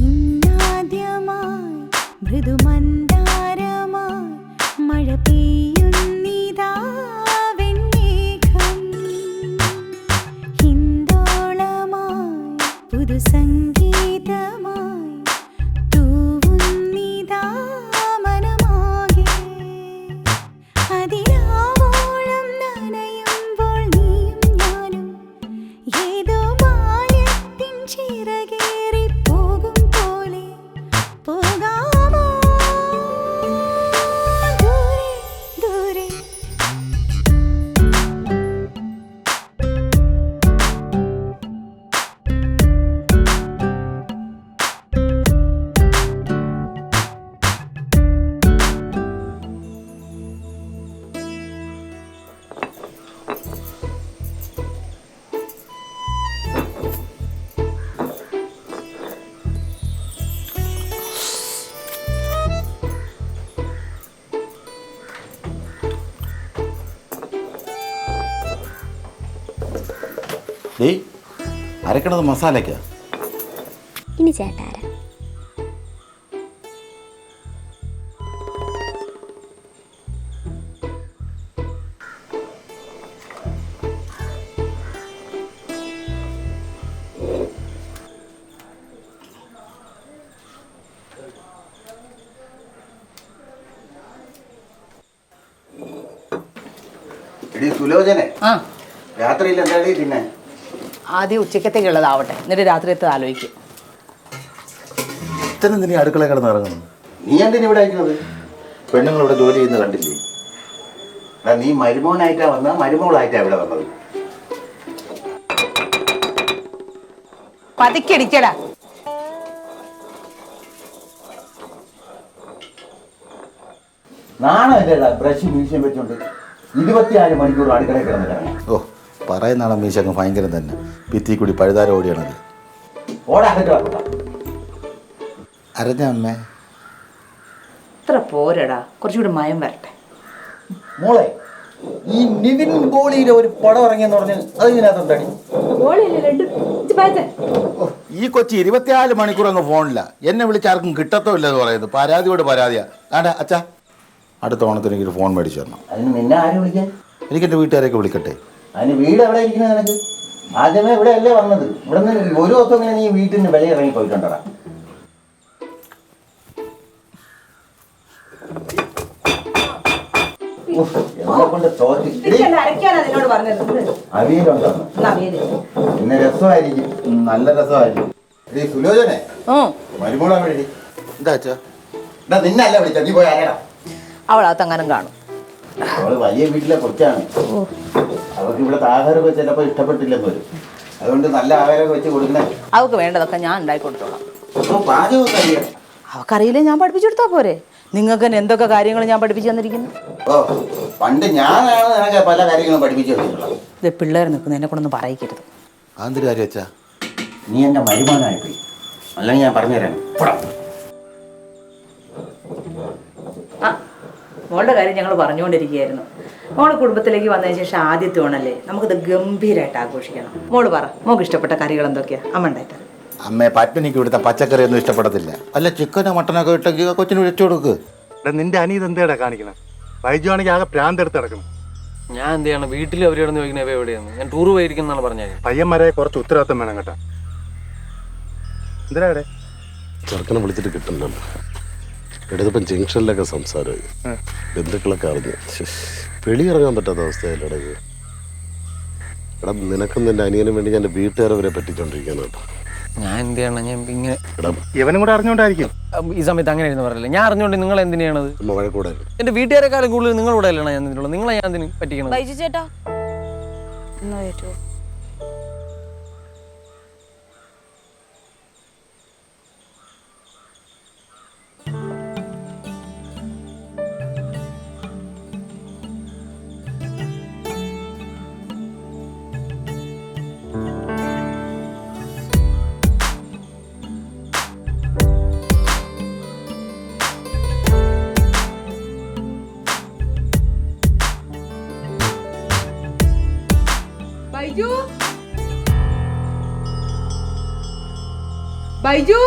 ഇന്നാദ്യമായി മൃദുമന്ദാരമായി മഴ പെയ്യുന്നിതാ വെൺമേഘം ഹിന്ദോളമായി പുതുസംഗീതമായി തൂവുന്നിതാ മനമാകെ അതിരാവോളം നനയുമ്പോൾ നീയും ഞാനും ഏതോ ബാല്യത്തിൻ ചിറകേറി പോകും പോലെ പോകാമോ ദൂരെ ദൂരെ ഡേയ് അരക്കണത് മസാലയ്ക്കാ. ഇനി ചേട്ടാര എടീ സുലോചനെ, ആ രാത്രിയിൽ എന്താടി പിന്നെ? ആദ്യം ഉച്ചക്കത്തേക്കുള്ളതാവട്ടെ, എന്നിട്ട് രാത്രിയത്തെ ആലോചിക്കും. ഇത്തരം അടുക്കള കിടന്ന് ഇറങ്ങുന്നു. നീ എന്തിനാ ഇവിടെ അയക്കുന്നത്? പെണ്ണുങ്ങൾ ഇവിടെ ജോലി ചെയ്യുന്നത് കണ്ടില്ലേ? എടാ, നീ മരുമോനായിട്ടാ വന്ന മരുമോളായിട്ടാ ഇവിടെ വന്നത്? പതുക്കടിക്കടാ. നാണം എന്തേടാ ബ്രഷ് മീശയും വെച്ചോണ്ട് 24 മണിക്കൂർ അടുക്കളയിൽ കിടന്ന് ഇറങ്ങാം. ഓ, പറയുന്നാണ് മീശ അങ്ങ് ഭയങ്കരം തന്നെ. ഭിത്തി കൂടി പഴുതാര ഓടിയാണത്. ഓടാ അരഞ്ഞ അമ്മേ. ഇത്ര പോരടാ, കുറച്ചുകൂടി മയം വരട്ടെ. മോളെ, ഈ നിവിൻ ബോളിയിലെ ഒരു പടം ഇറങ്ങിയെന്ന് പറഞ്ഞ് അത് ഇതിനകത്തുണ്ടടി. ഈ കൊച്ചി 24 മണിക്കൂർ അങ്ങ് ഫോണില്ല. എന്നെ വിളിച്ചാർക്കും കിട്ടത്തോ ഇല്ലെന്ന് പറയുന്നത്. പരാതിയോട് പരാതിയാ. ആണ്ടാ അച്ഛാ, അടുത്ത ഓണത്തിന് എനിക്ക് ഫോൺ മേടിച്ചു തരണം. അതിന് നിന്നെ ആരും വിളിക്കാൻ? എനിക്ക് എൻ്റെ വീട്ടുകാരെയൊക്കെ വിളിക്കട്ടെ. അതിന് വീട് എവിടെ ഇരിക്കുന്നത് നിനക്ക്? ആദ്യമേ ഇവിടെ അല്ലേ വന്നത്? ഇവിടെ നിന്ന് ഒരു ദിവസം ഇങ്ങനെ നീ വീട്ടിൽ നിന്ന് വെളിയിൽ ഇറങ്ങി പോയിട്ടുണ്ടടാ. അവിയലുണ്ടോ? പിന്നെ രസമായിരിക്കും, നല്ല രസമായിരിക്കും. സുലോചനെ, മരുമോളാ വേണ്ടി എന്താ അച്ഛാ? നിന്നല്ല വിളിച്ച, നീ പോയി ആരാ? അവളകത്തെങ്ങാനും കാണും. അവള് വലിയ വീട്ടിലെ കൊച്ചാണ്. അവർക്ക് ഇവിടുത്തെ ആഹാരമൊക്കെ ചിലപ്പോൾ ഇഷ്ടപ്പെട്ടില്ലെന്ന് വരും. അതുകൊണ്ട് നല്ല ആഹാരമൊക്കെ വെച്ച് കൊടുക്കണേ. അവൾക്ക് വേണ്ടതൊക്കെ ഞാൻ ഉണ്ടാക്കി കൊടുത്തോളാം. പാചകമൊക്കെ അറിയാം. അവക്കറിയില്ലേ, ഞാൻ പഠിപ്പിച്ചു കൊടുത്താൽ പോരെ? നിങ്ങൾക്ക് എന്തൊക്കെ കാര്യങ്ങൾ ഞാൻ പഠിപ്പിച്ചു തന്നിരിക്കുന്നു? ഓ, പണ്ട് ഞാനാണ് നിനക്ക് പല കാര്യങ്ങളും പഠിപ്പിച്ചു തന്നിട്ടുള്ളത്. ഇത് പിള്ളേർ നിൽക്കുന്നു, എന്നെ കൊണ്ടൊന്നും പറയിക്കരുത്. അതെന്തൊരു കാര്യം വെച്ചാ? നീ എൻ്റെ മരുമോനായിപ്പോയി, അല്ലെങ്കിൽ ഞാൻ പറഞ്ഞുതരാം. ആ, മോളുടെ കാര്യം ഞങ്ങൾ പറഞ്ഞുകൊണ്ടിരിക്കുകയായിരുന്നു. മോള് കുടുംബത്തിലേക്ക് വന്നതിന് ശേഷം ആദ്യത്തെ ഓണല്ലേ, നമുക്കിത് ഗംഭീരമായിട്ട് ആഘോഷിക്കണം. മോള് പറ, മോൾക്ക് ഇഷ്ടപ്പെട്ട കറികൾ എന്തൊക്കെയാ? അമ്മ ഉണ്ടായിട്ട്. അമ്മേ പത്മിനിക്ക് ഇവിടുത്തെ പച്ചക്കറി ഒന്നും ഇഷ്ടപ്പെടത്തില്ല. അല്ല ചിക്കനോ മട്ടനൊക്കെ ഇട്ടെങ്കിൽ കൊച്ചിന് വെച്ചു കൊടുക്ക്. നിന്റെ അനിയത് എന്താ കാണിക്കണം? ബൈജു ആണെങ്കിൽ ആകെ പ്രാന്തെടുത്ത് കിടക്കണം. ഞാൻ എന്ത് ചെയ്യണം? വീട്ടിൽ അവരെവിടെ ചോദിക്കുന്നത് എവിടെയാണ്? ഞാൻ ടൂർ പോയിരിക്കുന്നതാണ് പറഞ്ഞത്. പയ്യന്മാരെ കുറച്ച് ഉത്തരവാദിത്തം വേണം കേട്ടാ. എന്തിനാ ഇവിടെ? ചെറുക്കനെ വിളിച്ചിട്ട് കിട്ടുന്നുണ്ട്. ഇടതിപ്പം ജംഗ്ഷനിലൊക്കെ സംസാരമായി, ബന്ധുക്കളൊക്കെ അറിഞ്ഞു. വെളിയിറങ്ങാൻ പറ്റാത്ത അവസ്ഥയല്ലേ എടാ. നിനക്കും നിന്റെ അനിയനും വേണ്ടി ഞാൻ വീട്ടുകാരെ വരെ പറ്റിച്ചോണ്ടിരിക്കുകയാണ് കേട്ടോ. ഞാൻ എന്ത് ചെയ്യണം? ഞാൻ ഇങ്ങനെ ഇവനും കൂടെ അറിഞ്ഞോണ്ടായിരിക്കും ഈ സമയത്ത് അങ്ങനെ ഇരുന്ന് പറയില്ല. ഞാൻ അറിഞ്ഞോണ്ട് നിങ്ങൾ എന്തിനാണത്? വഴക്കൂടെ എന്റെ വീട്ടുകാരെക്കാളും കൂടുതൽ നിങ്ങളുടെ അല്ലാണ് ഞാൻ നിന്നുള്ളത്. നിങ്ങളെ ഞാൻ എന്തിനു പറ്റിക്കണം? ബൈജു ചേട്ടാ എന്നാ ഏറ്റവും ബൈജു ബൈജു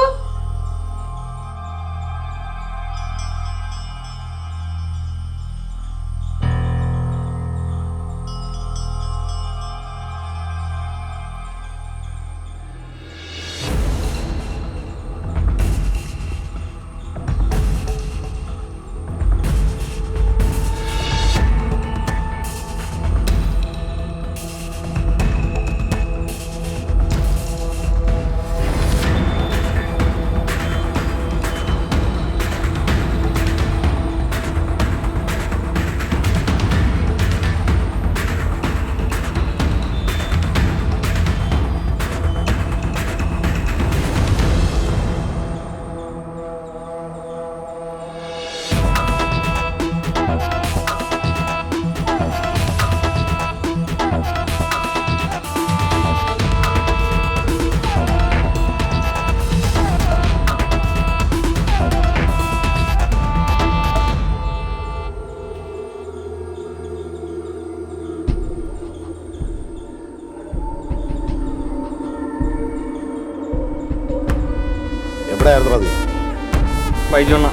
ബൈജുണ്ണ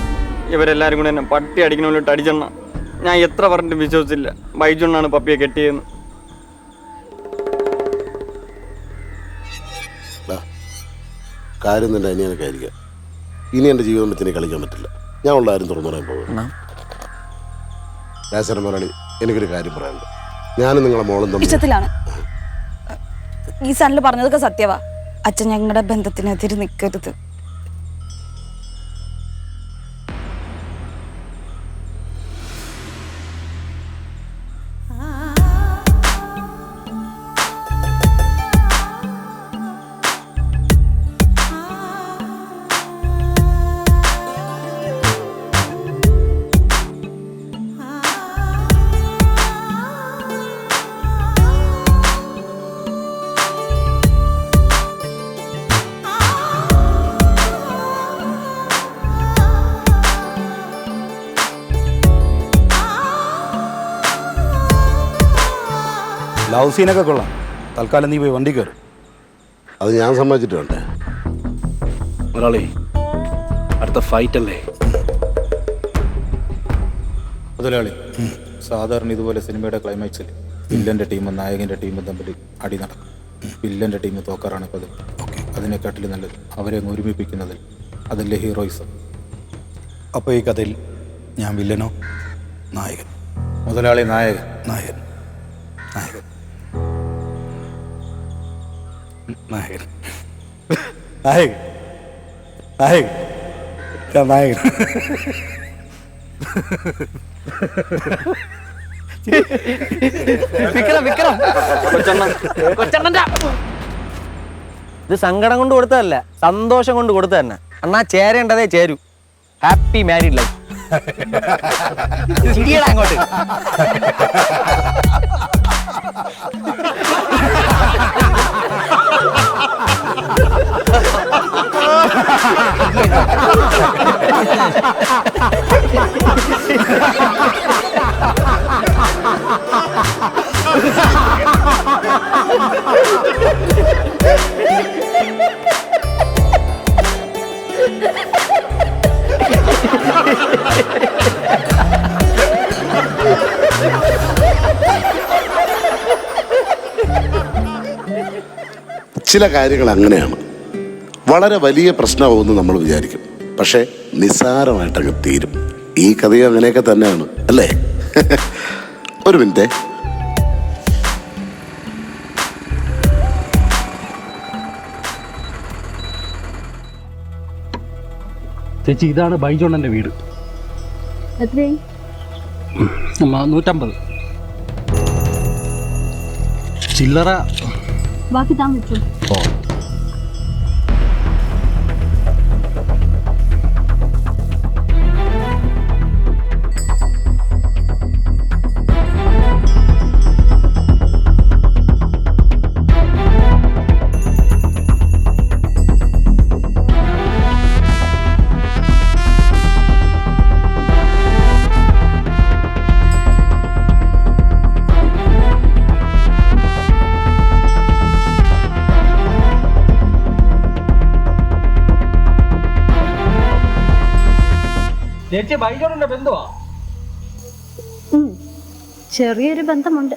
ഇവരെല്ലാരും കൂടെ എന്നെ പട്ടി അടിക്കണോട്ട് അടിച്ചെണ്ണ. ഞാൻ എത്ര പറഞ്ഞിട്ട് വിശ്വസിച്ചില്ല ബൈജുണ്ണാണ് പപ്പിയെ കെട്ടിയെന്ന്. കാര്യം നിന്റെ അനിയനൊക്കെ ആയിരിക്കാം. ഇനി എൻ്റെ ജീവിതം വെച്ച് കളിക്കാൻ പറ്റില്ല. ഞാൻ ഉള്ള കാര്യം തുറന്നു പറയാൻ പോകും. രാജേശ്വരൻ മുരളി, എനിക്കൊരു കാര്യം പറയാനുണ്ട്. ഞാനും നിങ്ങളെ മോളും തമ്മിൽ ഇഷ്ടത്തിലാണ്. ഈ സണ്ണിൽ പറഞ്ഞതൊക്കെ സത്യവാ. അച്ഛൻ ഞങ്ങളുടെ ബന്ധത്തിനെതിരെ നിൽക്കരുത്. ലവ് സീനൊക്കെ കൊള്ളാം. തൽക്കാലം നീ പോയി വണ്ടി കയറും. അത് ഞാൻ സമ്മതിച്ചിട്ട് വേണ്ടേ? ഒരാളെ അടുത്ത ഫൈറ്റ് അല്ലേ മുതലാളി? സാധാരണ ഇതുപോലെ സിനിമയുടെ ക്ലൈമാക്സിൽ വില്ലൻ്റെ ടീമും നായകൻ്റെ ടീമും തമ്മിൽ അടി നടക്കും. വില്ലൻ്റെ ടീം തോക്കാറാണ് പതിവ്. അതിനെക്കാട്ടിൽ നല്ലത് അവരെ ഒരുമിപ്പിക്കുന്നതിൽ. അതല്ലേ ഹീറോയിസം. അപ്പോൾ ഈ കഥയിൽ ഞാൻ വില്ലനോ നായകൻ? മുതലാളി നായകൻ. നായകൻ നായകൻ നായകൻ നായകൻ നായകൻ ഞാൻ നായകൻ. ഇത് സങ്കടം കൊണ്ട് കൊടുത്തതല്ല, സന്തോഷം കൊണ്ട് കൊടുത്ത തന്നെ. അണ്ണാ ചേരേണ്ടതേ ചേരൂ. Happy married life. അങ്ങോട്ട് ചില കാര്യങ്ങൾ അങ്ങനെയാണ്. വളരെ വലിയ പ്രശ്നമാവുമെന്ന് നമ്മൾ വിചാരിക്കും, പക്ഷെ നിസ്സാരമായിട്ടങ്ങ് തീരും. ഈ കഥയും അങ്ങനെയൊക്കെ തന്നെയാണ് അല്ലേ? ഒരു മിനിറ്റ്. ചേച്ചി, ഇതാണ് ബൈജോണ്ണൻ്റെ വീട്. 150 ചില്ലറ. ബാക്കി താൻ വെച്ചു. ചേച്ചി ബൈജോണിന്റെ ബന്ധുവാ? ചെറിയൊരു ബന്ധമുണ്ട്.